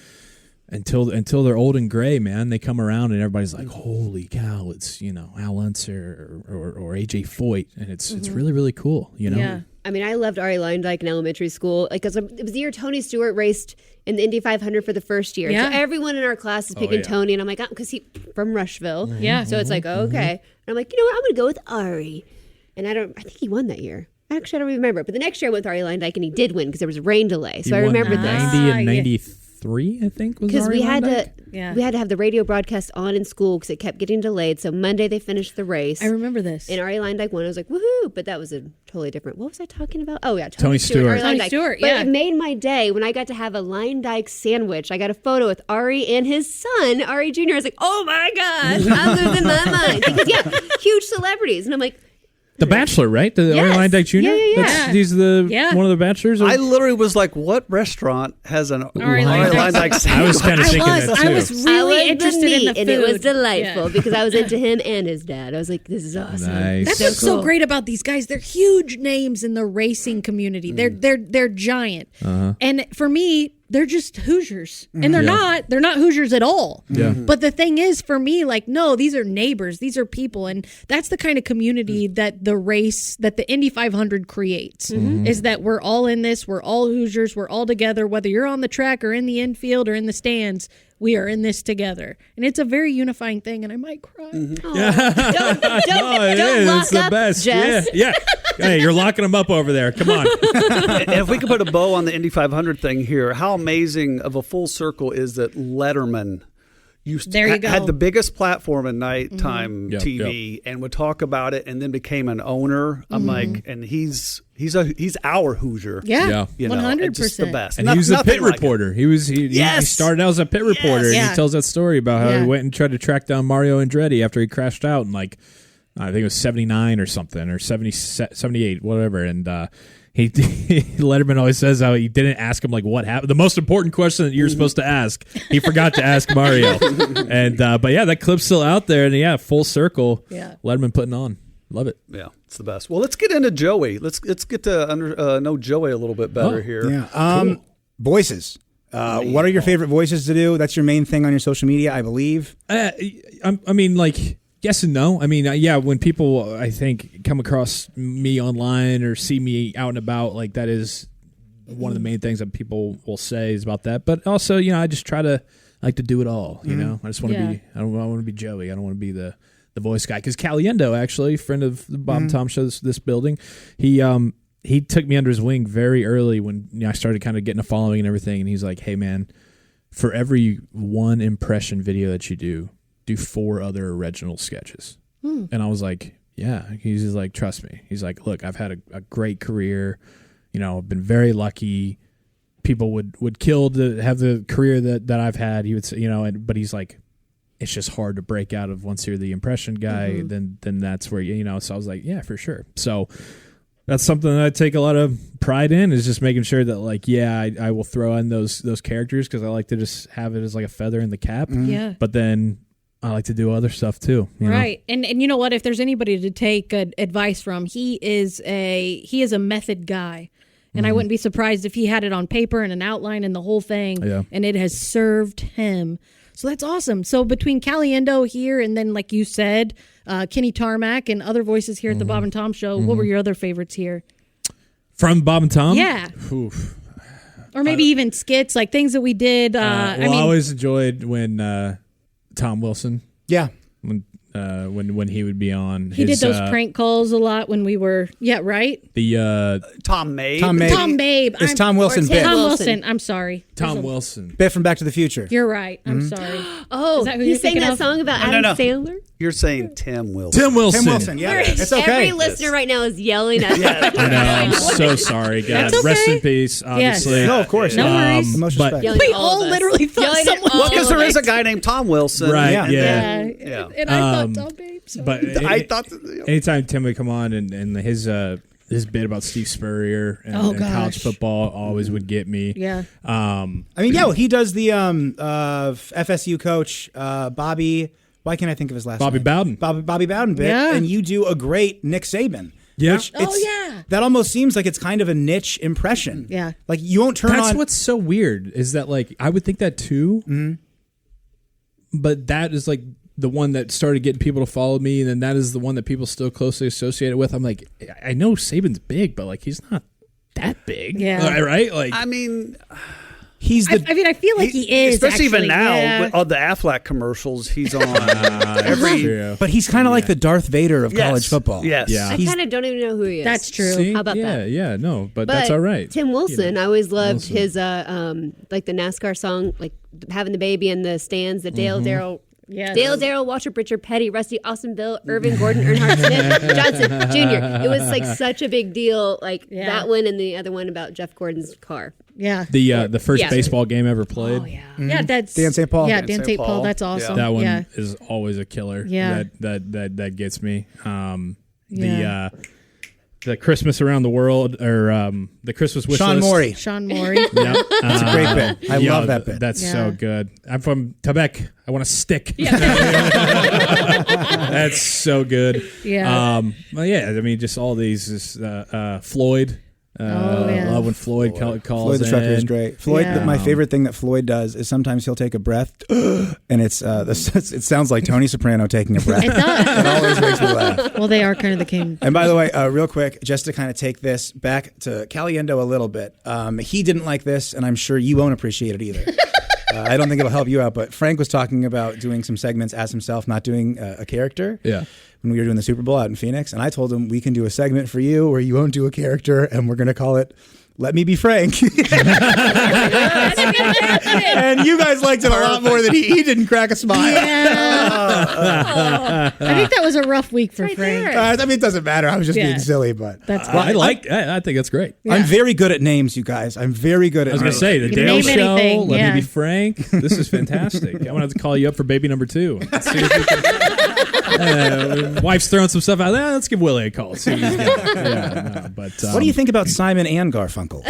until they're old and gray, man, they come around and everybody's like, holy cow, it's, you know, Al Unser or AJ Foyt, and it's really, really cool, you know? Yeah. I mean, I loved Ari Leindyke in elementary school. Like, 'cause it was the year Tony Stewart raced in the Indy 500 for the first year. Yeah. So everyone in our class is picking Tony, and I'm like, because he from Rushville. Yeah. So it's like, okay. And I'm like, you know what? I'm going to go with Ari. And I think he won that year. Actually, I don't remember. But the next year I went with Ari Leindyke, and he did win because there was a rain delay. So I remember this. 90 and 93, I think, was Because Ari we had Leindyke? we had to have the radio broadcast on in school because it kept getting delayed. So Monday they finished the race. I remember this. And Ari Leindyke won. I was like, woohoo! But that was a totally different. What was I talking about? Oh yeah, Tony Stewart. Ari Tony Leindyke. Stewart, But yeah. it made my day when I got to have a Leindyke sandwich. I got a photo with Ari and his son, Ari Jr. I was like, oh my gosh, I'm losing my mind because huge celebrities, and I'm like. The Bachelor, right? The Yes. Ari Leindyke Jr.? Yeah. He's one of the Bachelors? I literally was like, what restaurant has an Ari Leindyke Leindyke sandwich? I was kind of thinking that too. I was really interested in the food. and it was delightful Yeah. because I was into him and his dad. I was like, this is awesome. Nice. That's what's so great about these guys. They're huge names in the racing community. They're giant. And for me, they're just Hoosiers. And they're not Hoosiers at all. Yeah. But the thing is, for me, like, no, these are neighbors. These are people. And that's the kind of community that the Indy 500 creates, is that we're all in this. We're all Hoosiers. We're all together. Whether you're on the track or in the infield or in the stands, we are in this together. And it's a very unifying thing. And I might cry. Don't It's lock the up, best. Jess. Yeah. Hey, you're locking them up over there. Come on. And if we could put a bow on the Indy 500 thing here, how amazing of a full circle is that Letterman There you go. had the biggest platform in nighttime Yep, TV and would talk about it and then became an owner. I'm like, and he's our Hoosier. Yeah. You know, 100%. it's just the best. And he was a Nothing pit like it. reporter. He Yes. started out as a pit reporter, and Yeah. he tells that story about how Yeah. he went and tried to track down Mario Andretti after he crashed out in like, I think it was 79 or something, or 70, 78, whatever. And he Letterman always says how he didn't ask him like what happened. The most important question that you're supposed to ask, he forgot to ask Mario. And but yeah, that clip's still out there, and full circle. Yeah. Letterman putting on. Love it. Yeah, it's the best. Well, let's get into Joey. Let's get to know Joey a little bit better here. Yeah. Voices. What are your favorite voices to do? That's your main thing on your social media, I believe. I mean, like, yes and no. I mean, when people, I think, come across me online or see me out and about, like, that is one of the main things that people will say is about that. But also, I just try to like to do it all. You know, I just want to be. I don't want to be Joey. I don't want to be the voice guy. Because Caliendo, actually, friend of the Bob and Tom show, this building, he took me under his wing very early when I started kind of getting a following and everything. And he's like, "Hey, man, for every one impression video that you do 4 other original sketches." And I was like, yeah. He's just like, trust me. He's like, look, I've had a great career. I've been very lucky. People would kill to have the career that I've had. He would say, but he's like, it's just hard to break out of once you're the impression guy. Then that's where, so I was like, yeah, for sure. So that's something that I take a lot of pride in, is just making sure that, like, I will throw in those characters because I like to just have it as like a feather in the cap. Yeah. But then I like to do other stuff too. you know? Right. And you know what? If there's anybody to take advice from, he is a method guy. And I wouldn't be surprised if he had it on paper and an outline and the whole thing. Yeah. And it has served him. So that's awesome. So between Caliendo here and then, like you said, Kenny Tarmac and other voices here at the Bob and Tom Show, what were your other favorites here? From Bob and Tom? Yeah. Oof. Or maybe even skits, like things that we did. I always enjoyed when Tom Wilson, Yeah. when when he would be on. He did those prank calls a lot when we were, right? The Tom Mabe. Tom Mabe. It's Tom Wilson. Biff. Tom Wilson. I'm sorry. Tom Wilson. Biff from Back to the Future. You're right. I'm sorry. Oh, Is that who he you're sang thinking that of? song about Adam Sandler? You're saying Tim Wilson. Tim Wilson. Tim Wilson, yeah. It's okay. Every listener right now is yelling at us. I know. I'm so sorry, God. That's okay. Rest in peace, obviously. Yes. No, of course. No worries. Most Yelling respect. at We all of us. literally thought Yelling at someone all Well, because of there is us. a guy named Tom Wilson. Right, and yeah. And I thought Tom Babe. So. But I thought. anytime Tim would come on and his bit about Steve Spurrier and college gosh. football always would get me. Yeah. I mean, well, he does the FSU coach, Bobby. Why can't I think of his last Bobby name? Bowden. Bobby Bowden bit. Yeah. And you do a great Nick Saban. Yeah. Which it's, yeah. That almost seems like it's kind of a niche impression. Yeah. Like you won't turn That's on. what's so weird is that like I would think that too, but that is like the one that started getting people to follow me, and then that is the one that people still closely associate it with. I'm like, I know Saban's big, but like he's not that big. Yeah. Right? Like I mean, He's the. I mean, I feel like he is. especially actually. even now Yeah. with all the Affleck commercials. He's on every. true. But he's kind of like the Darth Vader of college football. Yes. Yeah. I kind of don't even know who he is. That's true. See? How about yeah, that? Yeah, no, but But that's all right. Tim Wilson, I always loved Wilson. his like the NASCAR song, like having the baby in the stands, the Dale Darrell. Yes. Dale Darrell, Walter Pritchard, Petty, Rusty, Austin Bill, Irvin, Gordon, Earnhardt, Smith, Johnson, Jr. It was like such a big deal, like that one and the other one about Jeff Gordon's car. Yeah. The first Yeah. baseball game ever played. Oh yeah. Yeah, that's Dan St. Paul. Yeah, Dan Dan St. St. Paul. Paul. That's awesome. That one Yeah. is always a killer. Yeah. That gets me. Yeah. The Christmas around the world or the Christmas wish Sean list. Morey. Sean Morey. Yep. That's a great bit. I love that bit. That's Yeah. so good. I'm from Quebec. I want a stick. That's so good. Yeah. Well, yeah. I mean, just all these. Floyd. yeah. Love when Floyd calls Floyd the trucker is in. great. Floyd, Yeah. my favorite thing that Floyd does is sometimes he'll take a breath, and it sounds like Tony Soprano taking a breath. It does. It always makes me laugh. Well, they are kind of the king. And by the way, real quick, just to kind of take this back to Caliendo a little bit, he didn't like this, and I'm sure you won't appreciate it either. I don't think it'll help you out, but Frank was talking about doing some segments as himself, not doing a character. Yeah. When we were doing the Super Bowl out in Phoenix, and I told him we can do a segment for you where you won't do a character, and we're going to call it "Let Me Be Frank." And you guys liked it a lot more than he didn't crack a smile. I think that was a rough week for Frank. I mean, it doesn't matter. I was just Yeah. being silly, but That's I think that's great. I'm very good at names, you guys. I'm very good at I was going to names. say, the You can Dale name Show, anything, Let yeah. Me Be Frank. This is fantastic. I'm going to have to call you up for baby number 2. Let's see if we can, wife's throwing some stuff out there. Let's give Willie a call. See what he's got. Yeah, no, but, What do you think about Simon and Garfunkel?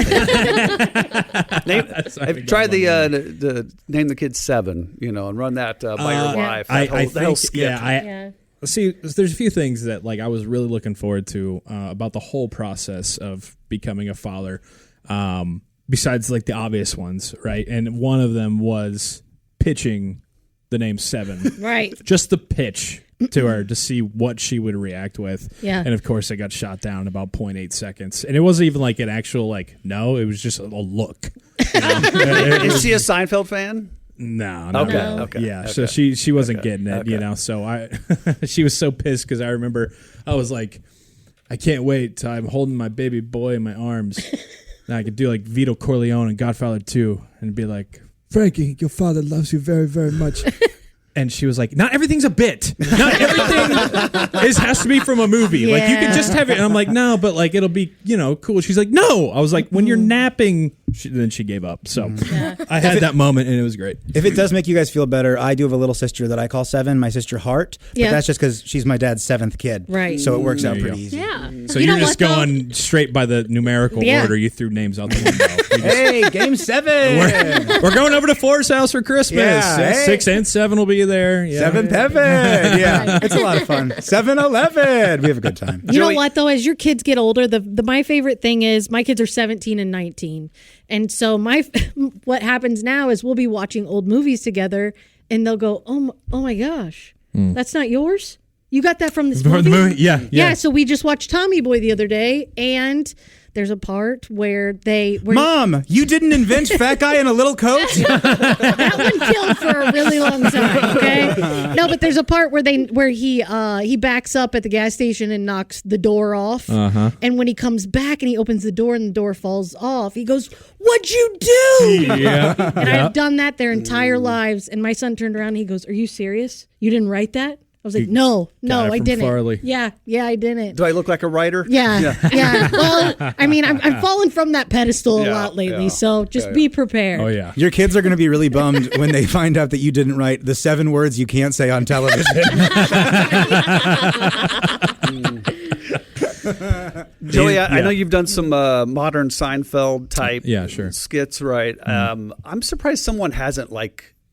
Try the name the kid 7, and run that by your wife. That whole skit. Yeah. See, there's a few things that like I was really looking forward to about the whole process of becoming a father. Besides like the obvious ones, right? And one of them was pitching the name 7. Right. Just the pitch to her to see what she would react with. Yeah. And of course, it got shot down in about 0.8 seconds. And it wasn't even like an actual no. It was just a look. Is she a Seinfeld fan? No. Okay. Yeah. Okay. So she wasn't getting it, So she was so pissed because I remember I was like, I can't wait till I'm holding my baby boy in my arms. And I could do like Vito Corleone and Godfather 2 and be like, Frankie, your father loves you very, very much. And she was like, not everything's a bit. Not everything has to be from a movie. Yeah. Like, you can just have it. And I'm like, no, but like, it'll be, cool. She's like, no. I was like, when you're napping, then she gave up. So I had that moment and it was great. If it does make you guys feel better, I do have a little sister that I call 7, my sister Heart. But Yeah. that's just because she's my dad's 7th kid. Right. So it works out There you pretty go. easy. Yeah. So You you're know just what, though? going straight by the numerical Yeah. order. You threw names out the window. Hey, game 7. We're going over to Forrest's house for Christmas. Yeah, hey. 6 and 7 will be there. Yeah. 7th heaven. Yeah, it's a lot of fun. 7-Eleven. We have a good time. You know what though? As your kids get older, the my favorite thing is my kids are 17 and 19, and so what happens now is we'll be watching old movies together, and they'll go, "Oh my gosh, that's not yours? You got that from this From movie?" the movie? Yeah. Yeah. So we just watched Tommy Boy the other day, and there's a part where Mom, you didn't invent fat guy in a little coat? that one killed for a really long time. Okay, no, but there's a part where he backs up at the gas station and knocks the door off, and when he comes back and he opens the door and the door falls off, he goes, "What'd you do?" Yeah. And I've done that their entire lives. And my son turned around and he goes, "Are you serious? You didn't write that?" I was like, no, I didn't. Farley. Yeah, I didn't. Do I look like a writer? Yeah. Well, I mean, I'm falling from that pedestal a lot lately, so just be prepared. Oh, yeah. Your kids are going to be really bummed when they find out that you didn't write the 7 words you can't say on television. Joey, I know you've done some modern Seinfeld type skits, right? I'm surprised someone hasn't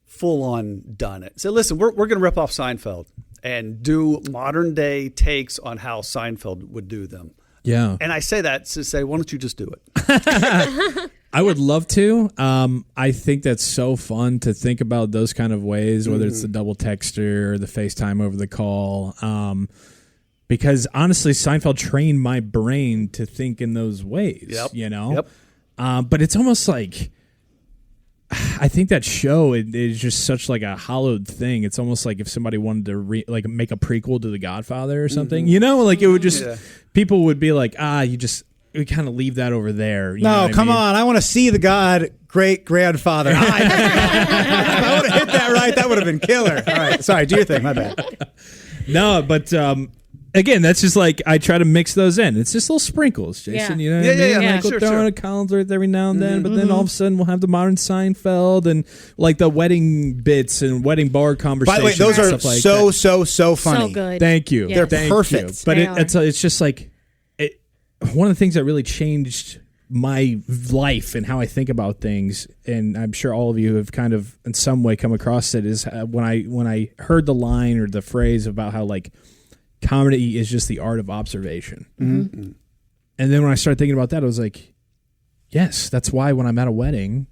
full on done it. So listen, we're going to rip off Seinfeld and do modern day takes on how Seinfeld would do them. Yeah. And I say that to say, why don't you just do it? I would love to. I think that's so fun to think about those kind of ways, whether it's the double texter or the FaceTime over the call. Because honestly, Seinfeld trained my brain to think in those ways, you know? Yep. But it's almost like, I think that show is just such a hollowed thing. It's almost like if somebody wanted to make a prequel to The Godfather or something, you know, it would just, people would be like, we kind of leave that over there. No, come on. I want to see the great-grandfather. If I would have hit that right, that would have been killer. All right. Sorry, do your thing. My bad. No, but again, that's just I try to mix those in. It's just little sprinkles, Jason. You know what I mean? Yeah. We'll throw in a Collinsworth every now and then, but then all of a sudden we'll have the modern Seinfeld and the wedding bits and wedding bar conversations. By the way, those are so funny. So good. Thank you. Yes. They're perfect. You. But it's just one of the things that really changed my life and how I think about things, and I'm sure all of you have kind of in some way come across it, is when I heard the line or the phrase about how comedy is just the art of observation. Mm-hmm. And then when I started thinking about that, I was like, yes, that's why when I'm at a wedding,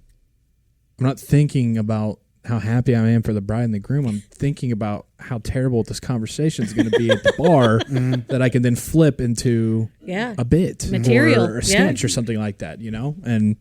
I'm not thinking about how happy I am for the bride and the groom. I'm thinking about how terrible this conversation is going to be at the bar that I can then flip into a bit material or a sketch or something like that, you know? And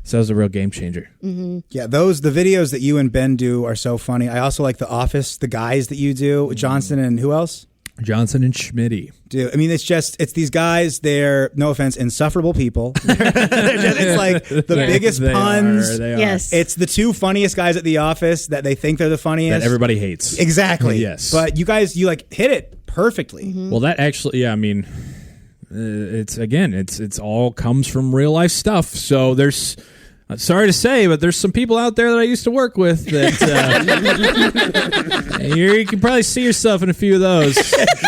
so it was a real game changer. Mm-hmm. Yeah, the videos that you and Ben do are so funny. I also like The Office, the guys that you do, Johnson and who else? Johnson and Schmitty. Dude, I mean, it's these guys. They're, no offense, insufferable people. It's like the biggest puns. They are. Yes. It's the 2 funniest guys at The Office that they think they're the funniest. That everybody hates. Exactly. Yes. But you guys, you hit it perfectly. Mm-hmm. Well, that actually, I mean, it's all comes from real life stuff. So there's, sorry to say, but there's some people out there that I used to work with that you can probably see yourself in a few of those.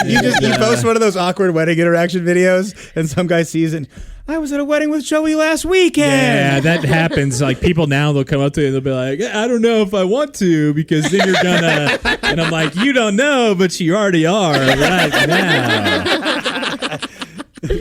You post one of those awkward wedding interaction videos, and some guy sees it. I was at a wedding with Joey last weekend. Yeah, that happens. People now, they'll come up to you and they'll be like, I don't know if I want to, because then you're gonna. And I'm like, you don't know, but you already are right now.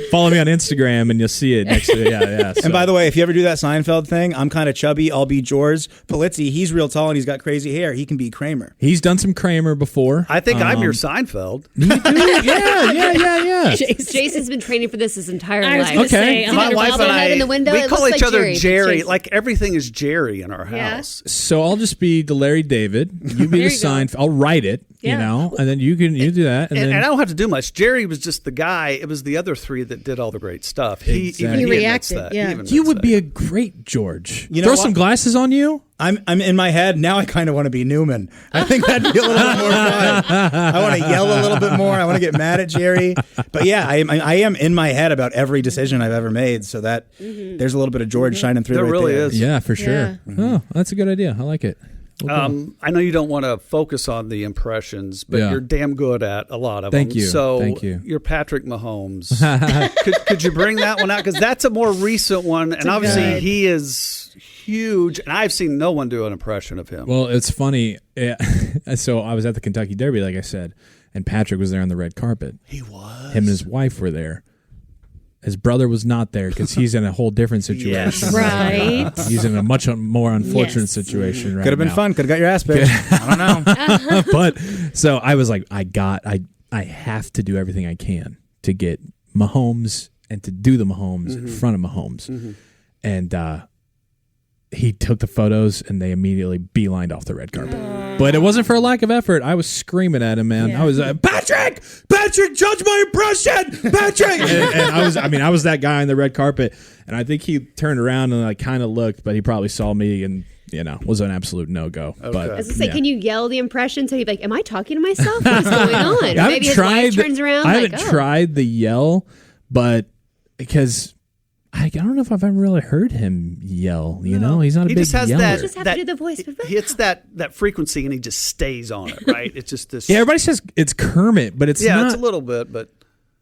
Follow me on Instagram and you'll see it next to it. Yeah. So. And by the way, if you ever do that Seinfeld thing, I'm kind of chubby. I'll be George Polizzi. He's real tall and he's got crazy hair. He can be Kramer. He's done some Kramer before. I think I'm your Seinfeld. You do? Yeah. Jason's been training for this his entire I was life. gonna say, My wife and I, in the window, we it call looks each like other Jerry. Jerry. Everything is Jerry in our Yeah. house. So I'll just be the Larry David. You be the Seinfeld. I'll write it, you know, and then you do that. And I don't have to do much. Jerry was just the guy. It was the other 3 that did all the great stuff. Exactly. He reacted, that. yeah. You would be a great George. You know Throw what? some glasses on you. I'm in my head now. I kind of want to be Newman. I think that'd be a little bit more fun. I want to yell a little bit more. I want to get mad at Jerry. But yeah, I am in my head about every decision I've ever made. So that there's a little bit of George shining through. There right really there. is. Yeah, for sure. Yeah. Oh, that's a good idea. I like it. I know you don't want to focus on the impressions, but you're damn good at a lot of them. Thank you. So Thank you. You're Patrick Mahomes. could you bring that one out? Because that's a more recent one, and obviously good. he is huge, and I've seen no one do an impression of him. Well, it's funny. So I was at the Kentucky Derby, like I said, and Patrick was there on the red carpet. He was. Him and his wife were there. His brother was not there because he's in a whole different situation. Yes. Right. He's in a much more unfortunate situation right Could have been now. fun. Could have got your ass bitched. I don't know. But so I was like, I have to do everything I can to get Mahomes and to do the Mahomes in front of Mahomes. And he took the photos, and they immediately beelined off the red carpet. But it wasn't for a lack of effort. I was screaming at him, man. I was Patrick, judge my impression, Patrick. and I was that guy on the red carpet, and I think he turned around and like kind of looked, but he probably saw me and was an absolute no-go. Okay. But I was gonna say, can you yell the impression so he'd be like, am I talking to myself? What's going on? Or maybe his wife turns around. I haven't tried the yell, but because I don't know if I've ever really heard him yell. He's not a big yeller. You just have to do the voice. He hits that frequency and he just stays on it, right? It's just this. Yeah, everybody says it's Kermit, but it's not. Yeah, it's a little bit, but.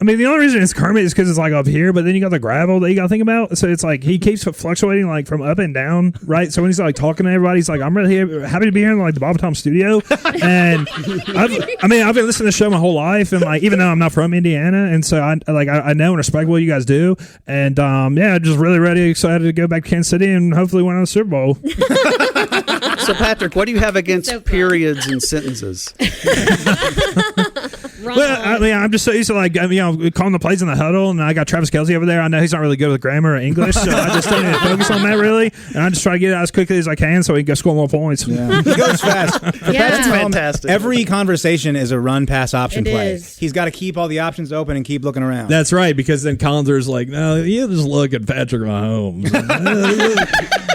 I mean, the only reason it's Kermit is because it's like up here, but then you got the gravel that you got to think about. So it's like he keeps fluctuating like from up and down, right? So when he's like talking to everybody, he's like, "I'm really happy to be here in like the Bob and Tom studio." And I've been listening to the show my whole life, and like even though I'm not from Indiana, and so I know and respect what you guys do, and just really excited to go back to Kansas City and hopefully win on the Super Bowl. So Patrick, what do you have against periods and sentences? Well, I'm just so used to calling the plays in the huddle, and I got Travis Kelce over there. I know he's not really good with grammar or English, so I just don't need to focus on that really, and I just try to get it out as quickly as I can so he can go score more points. Yeah. He goes fast. That's fantastic. Every conversation is a run-pass option play. Is. He's got to keep all the options open and keep looking around. That's right, because then Collinsworth's like, no, you just look at Patrick Mahomes.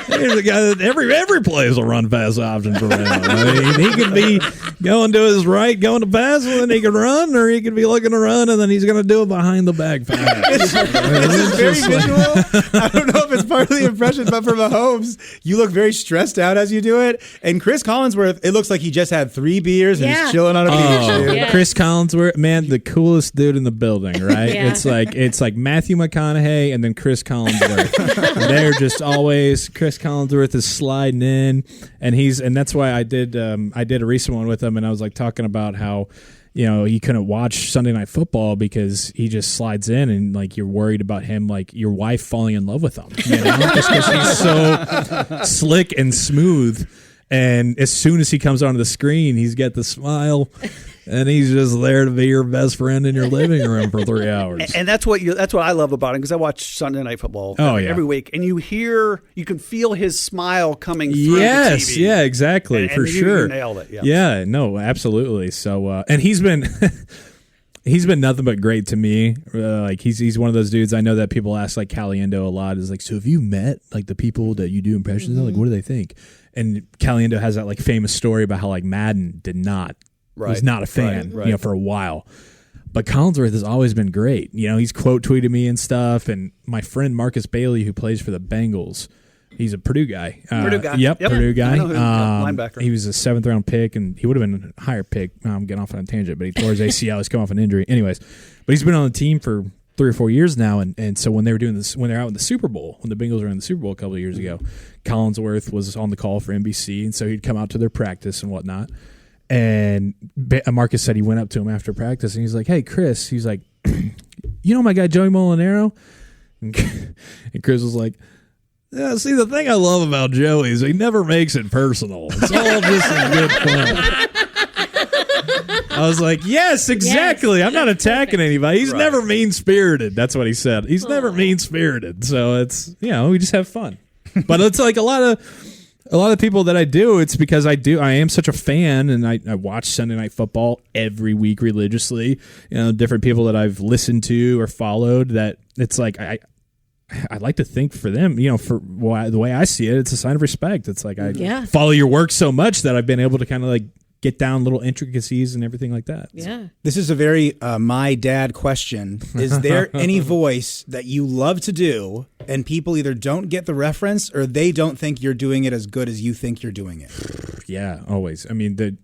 Here's a guy that every play is a run-pass option for him. I mean, he could be going to his right, going to pass, and then he could run, or he could be looking to run, and then he's going to do it behind the back pass. It's very visual. I don't know if it's part of the impression, but for Mahomes, you look very stressed out as you do it. And Chris Collinsworth, it looks like he just had 3 beers and he's chilling on a beach. Dude. Yeah. Chris Collinsworth, man, the coolest dude in the building, right? Yeah. It's like Matthew McConaughey and then Chris Collinsworth. They're just always Chris Collinsworth is sliding in, and that's why I did a recent one with him, and I was like talking about how he couldn't watch Sunday Night Football because he just slides in, and like you're worried about him, like your wife falling in love with him, just because he's so slick and smooth. And as soon as he comes onto the screen, he's got the smile, and he's just there to be your best friend in your living room for 3 hours. And that's what I love about him, because I watch Sunday Night Football every week, and you can feel his smile coming through the TV. Yeah, exactly, for sure. You nailed it. Yeah, no, absolutely. So, and he's been. He's been nothing but great to me. Like he's one of those dudes. I know that people ask like Caliendo a lot. Is like, so have you met like the people that you do impressions of? Like, what do they think? And Caliendo has that like famous story about how like Madden was not a fan, for a while. But Collinsworth has always been great. He's quote tweeted me and stuff. And my friend Marcus Bailey, who plays for the Bengals, he's a Purdue guy. Purdue guy. Yep, Purdue guy. Linebacker. He was a 7th round pick, and he would have been a higher pick. I'm getting off on a tangent, but he tore his ACL. He's come off an injury. Anyways, but he's been on the team for 3 or 4 years now, and so when they were doing this, when they're out in the Super Bowl, when the Bengals were in the Super Bowl a couple of years ago, Collinsworth was on the call for NBC, and so he'd come out to their practice and whatnot. And Marcus said he went up to him after practice, and he's like, "Hey, Chris," he's like, "You know my guy Joey Mulinaro?" And Chris was like, "Yeah, see, the thing I love about Joey is he never makes it personal. It's all just in good fun." I was like, yes, exactly. Yes, I'm not attacking anybody. He's never mean-spirited. That's what he said. He's never mean-spirited. So it's, we just have fun. But it's like a lot of people that I do, it's because I am such a fan, and I watch Sunday Night Football every week religiously. Different people that I've listened to or followed, that it's like I like to think for them, for the way I see it, it's a sign of respect. It's like I follow your work so much that I've been able to kind of like get down little intricacies and everything like that. Yeah. This is a very my dad question. Is there any voice that you love to do and people either don't get the reference or they don't think you're doing it as good as you think you're doing it? Yeah, always. I mean,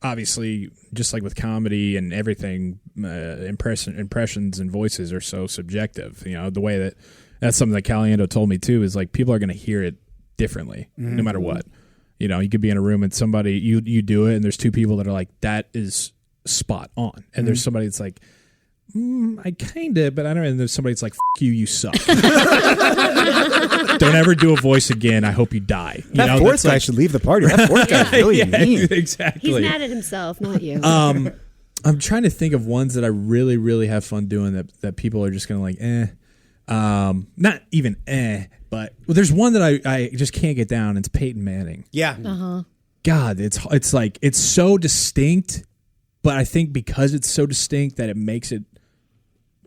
obviously, just like with comedy and everything, impressions and voices are so subjective. The way that's something that Caliendo told me too, is like people are going to hear it differently no matter what. You could be in a room and somebody you do it, and there's 2 people that are like, that is spot on, and there's somebody that's like, I kind of, but I don't know. And there's somebody that's like, F you suck. Don't ever do a voice again. I hope you die. That fourth guy should leave the party. That fourth guy's really mean. Exactly. He's mad at himself, not you. I'm trying to think of ones that I really, really have fun doing that people are just going to not even but there's one that I just can't get down. It's Peyton Manning. Yeah. God, it's like, it's so distinct, but I think because it's so distinct that it makes it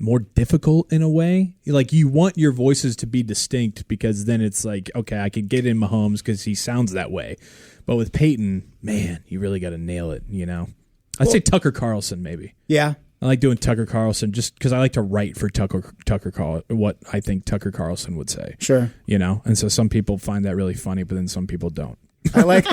more difficult in a way. Like, you want your voices to be distinct because then it's like, okay, I could get in Mahomes because he sounds that way. But with Peyton, man, you really got to nail it, I'd say Tucker Carlson maybe. Yeah. I like doing Tucker Carlson just because I like to write for Tucker Carlson, what I think Tucker Carlson would say. Sure. And so some people find that really funny, but then some people don't. I like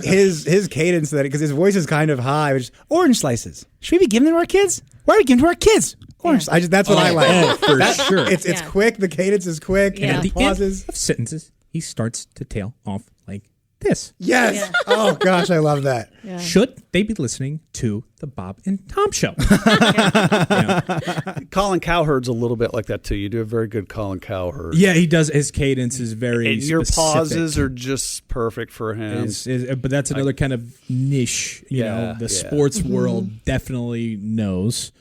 his cadence that because his voice is kind of high. Which, orange slices. Should we be giving them to our kids? Why are we giving them to our kids? Orange. Yeah. That's what I like. Oh, for sure. It's quick. The cadence is quick. Yeah. And At the pauses. end of sentences, he starts to tail off like this. Yes. Yeah. Oh gosh, I love that. Yeah. Should they be listening to the Bob and Tom Show? Colin Cowherd's a little bit like that too. You do a very good Colin Cowherd. Yeah, he does. His cadence is very And your specific. pauses are just perfect for him. But that's another kind of niche. The sports world definitely knows.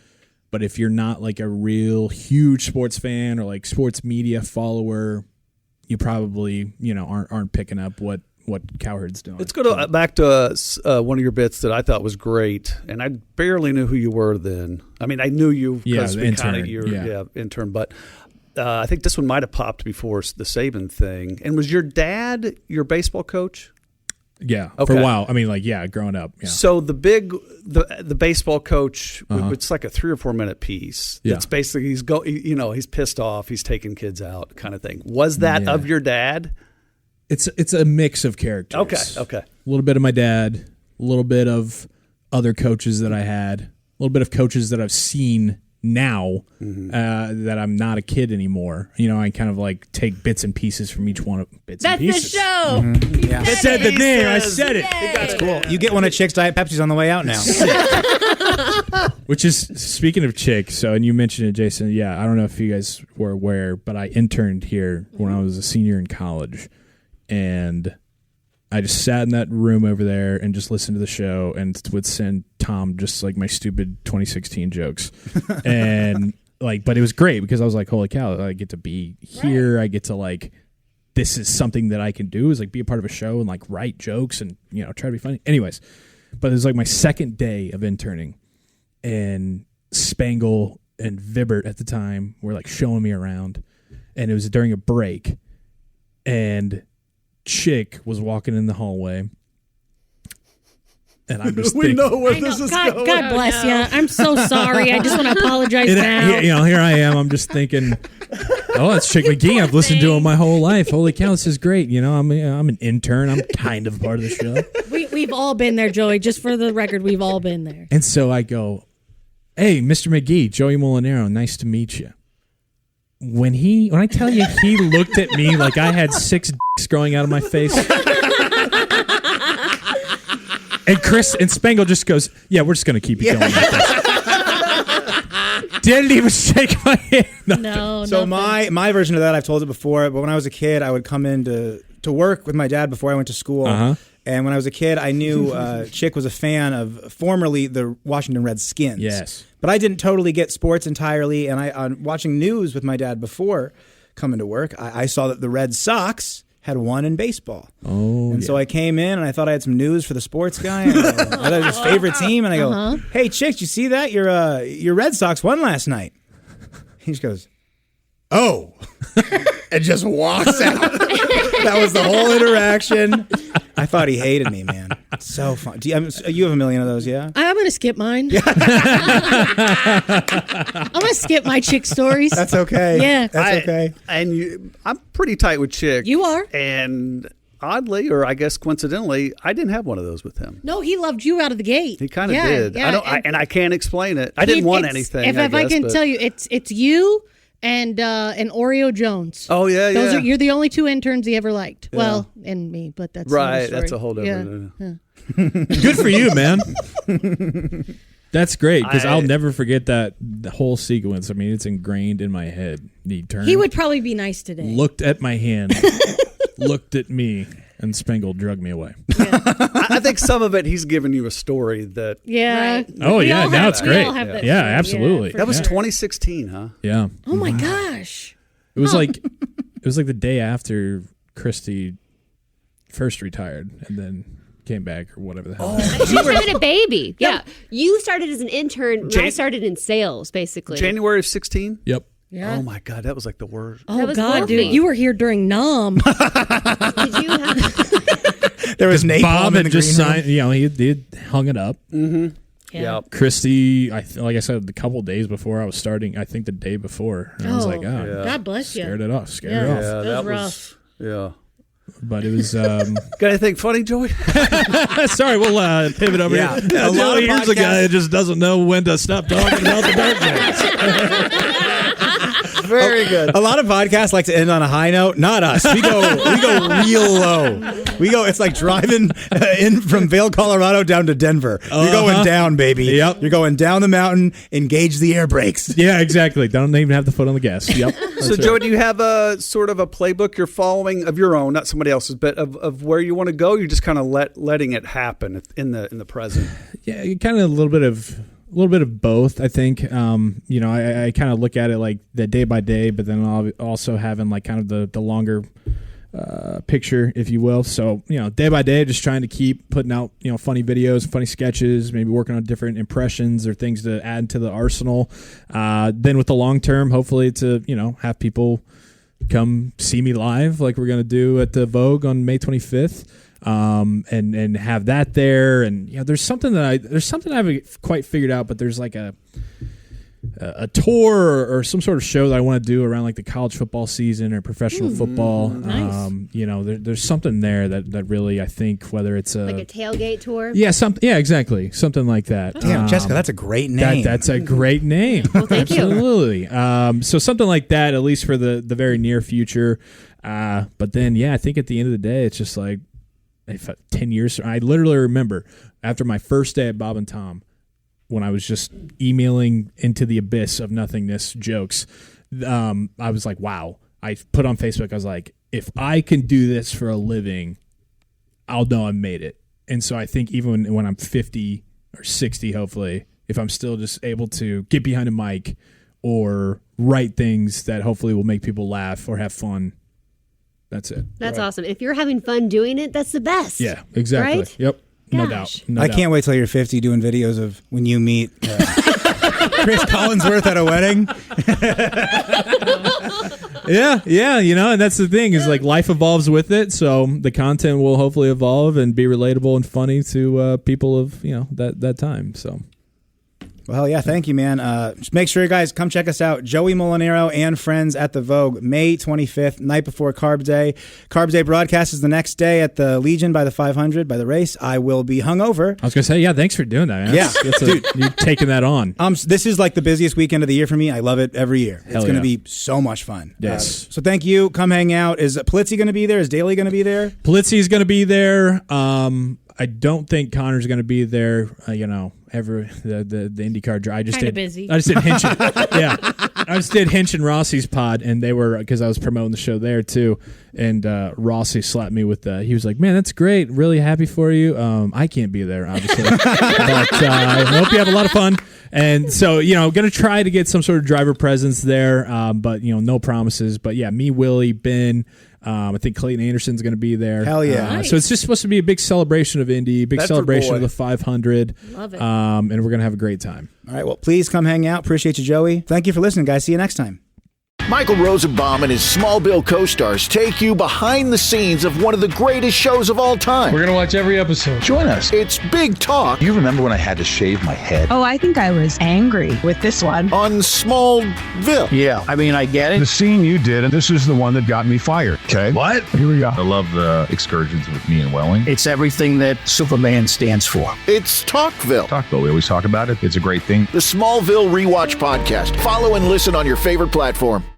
But if you're not like a real huge sports fan or like sports media follower, you probably aren't picking up what Cowherd's doing. Let's go back to one of your bits that I thought was great, and I barely knew who you were then. I mean, I knew you because we kind of your intern, but I think this one might have popped before the Saban thing. And was your dad your baseball coach? Yeah, Okay. for a while. I mean, growing up. Yeah. So the baseball coach, it's like a 3 or 4 minute piece. Yeah. It's basically he's pissed off, he's taking kids out, kind of thing. Was that of your dad? It's a mix of characters. Okay. A little bit of my dad, a little bit of other coaches that I had, a little bit of coaches that I've seen now that I'm not a kid anymore. I kind of like take bits and pieces from each one of bits and pieces. That's the show. Yeah. I said the name. I said it. That's cool. You get one of Chick's Diet Pepsi's on the way out now. Which is, speaking of Chick, and you mentioned it, Jason. Yeah, I don't know if you guys were aware, but I interned here when I was a senior in college. And I just sat in that room over there and just listened to the show and would send Tom just like my stupid 2016 jokes. And but it was great because I was like, holy cow, I get to be here. I get to this is something that I can do, is be a part of a show and write jokes and, try to be funny. Anyways, but it was my second day of interning, and Spangle and Vibert at the time were showing me around, and it was during a break, and Chick was walking in the hallway, and I'm just thinking, know where this is going. God bless you. I'm so sorry. I just want to apologize now. here I am. I'm just thinking, oh, that's Chick McGee. I've listened to him my whole life. Holy cow, this is great. I'm an intern. I'm kind of part of the show. We've all been there, Joey. Just for the record, we've all been there. And so I go, hey, Mr. McGee, Joey Mulinaro, nice to meet you. When I tell you, he looked at me like I had 6 dicks growing out of my face. And Chris and Spangle just goes, yeah, we're just going to keep it going like this. Didn't even shake my hand. No. So my version of that, I've told it before, but when I was a kid, I would come in to work with my dad before I went to school. And when I was a kid, I knew Chick was a fan of formerly the Washington Redskins. Yes. But I didn't totally get sports entirely. And on watching news with my dad before coming to work, I saw that the Red Sox had won in baseball. Oh, and so I came in and I thought I had some news for the sports guy. And I thought it was his favorite team. And I go, hey, Chick, you see that? Your Red Sox won last night. He just goes, oh, and just walks out. That was the whole interaction. I thought he hated me, man. It's so fun. You have a million of those, yeah? I'm going to skip mine. I'm going to skip my Chick stories. That's okay. Yeah. That's okay. I'm pretty tight with Chick. You are. And oddly, or I guess coincidentally, I didn't have one of those with him. No, he loved you out of the gate. He kind of did. Yeah, I can't explain it. I didn't want anything. If I can tell you, it's you and Oreo Jones. Oh yeah, You're the only 2 interns he ever liked. Yeah. Well, and me, but that's right. That's a whole different. Yeah. Good for you, man. That's great because I'll never forget the whole sequence. I mean, it's ingrained in my head. He would probably be nice today. Looked at my hand, looked at me, and Spangle drug me away. I think some of it he's giving you a story that. Yeah. Right. Oh, We yeah. all Now have it's that. We great. all have that Yeah, story. absolutely. for That was sure. 2016, huh? Yeah. Oh my gosh. It was like the day after Christy first retired and then came back or whatever the hell. She was having a baby. Yeah. You started as an intern. I started in sales, basically. January of 16? Yep. Yeah. Oh my God, that was like the worst. Oh was God, lovely. dude, you were here during Nom. Did you have? There was napalm Bob in had the just green room. signed, he hung it up. Yeah. Christy, like I said, a couple days before I was starting, I think the day before. And I was like, God bless you. scared it off. Scared Yeah. it off. Yeah, That that was was. Yeah. But it was. Got anything funny, Joey? Sorry, we'll pivot over Yeah. here. A lot of Here's a guy podcasts- that just doesn't know when to stop talking about the Dark Knight. Very good. A lot of podcasts like to end on a high note. Not us. We go real low. It's like driving in from Vail, Colorado down to Denver. You're going down, baby. Yep. You're going down the mountain. Engage the air brakes. Yeah, exactly. Don't even have the foot on the gas. Yep. So, Joey, do you have a sort of a playbook you're following of your own, not somebody else's, but of where you want to go? You're just kind of letting it happen in the present. Yeah, kind of a little bit of both. I think. I kind of look at it like the day by day, but then I'll also having like kind of the longer picture, if you will. So day by day, just trying to keep putting out funny videos, funny sketches, maybe working on different impressions or things to add to the arsenal. Then with the long term, hopefully to have people come see me live, like we're gonna do at the Vogue on May 25th. And have that there, and there's something I haven't quite figured out, but there's like a tour or some sort of show that I want to do around like the college football season or professional football. Nice. There's something there that really I think, whether it's like a tailgate tour? exactly, something like that. Damn, Jessica, that's a great name. That's a great name. Well, thank you. Absolutely. So something like that, at least for the very near future. But then, I think at the end of the day, it's just like, 10 years, I literally remember after my first day at Bob and Tom, when I was just emailing into the abyss of nothingness jokes, I was like, wow. I put on Facebook, I was like, if I can do this for a living, I'll know I made it. And so I think even when I'm 50 or 60, hopefully, if I'm still just able to get behind a mic or write things that hopefully will make people laugh or have fun, that's it. That's awesome. If you're having fun doing it, that's the best. Yeah, exactly. Right? Yep. No Gosh. doubt. No I doubt. can't wait till you're 50 doing videos of when you meet Chris Collinsworth at a wedding. Yeah, and that's the thing is like life evolves with it, so the content will hopefully evolve and be relatable and funny to people of that time. So. Well, yeah, thank you, man. Just make sure you guys come check us out. Joey Mulinaro and friends at the Vogue, May 25th, night before Carb Day. Carb Day broadcast is the next day at the Legion by the 500, by the race. I will be hungover. I was going to say, thanks for doing that, man. Yeah. You're taking that on. This is like the busiest weekend of the year for me. I love it every year. Hell It's going to yeah. be so much fun. Yes. So thank you. Come hang out. Is Polizzi going to be there? Is Daly going to be there? Polizzi's going to be there. I don't think Connor's going to be there. The IndyCar drive. I just Kinda did busy. I just did Hinch. Yeah, I just did Hinch and Rossi's pod, and they were because I was promoting the show there too. And Rossi slapped me with he was like, "Man, that's great. Really happy for you. I can't be there, obviously, but I hope you have a lot of fun." And so, going to try to get some sort of driver presence there, but no promises. But yeah, me, Willie, Ben. I think Clayton Anderson's going to be there. Hell yeah. Nice. So it's just supposed to be a big celebration of Indy, big That's your celebration boy. of the 500. Love it. And we're going to have a great time. All right. Well, please come hang out. Appreciate you, Joey. Thank you for listening, guys. See you next time. Michael Rosenbaum and his Smallville co-stars take you behind the scenes of one of the greatest shows of all time. We're going to watch every episode. Join us. It's Big Talk. You remember when I had to shave my head? Oh, I think I was angry with this one. On Smallville. Yeah, I mean, I get it. The scene you did, and this is the one that got me fired. Okay. What? Here we go. I love the excursions with me and Welling. It's everything that Superman stands for. It's Talkville. Talkville, we always talk about it. It's a great thing. The Smallville Rewatch Podcast. Follow and listen on your favorite platform.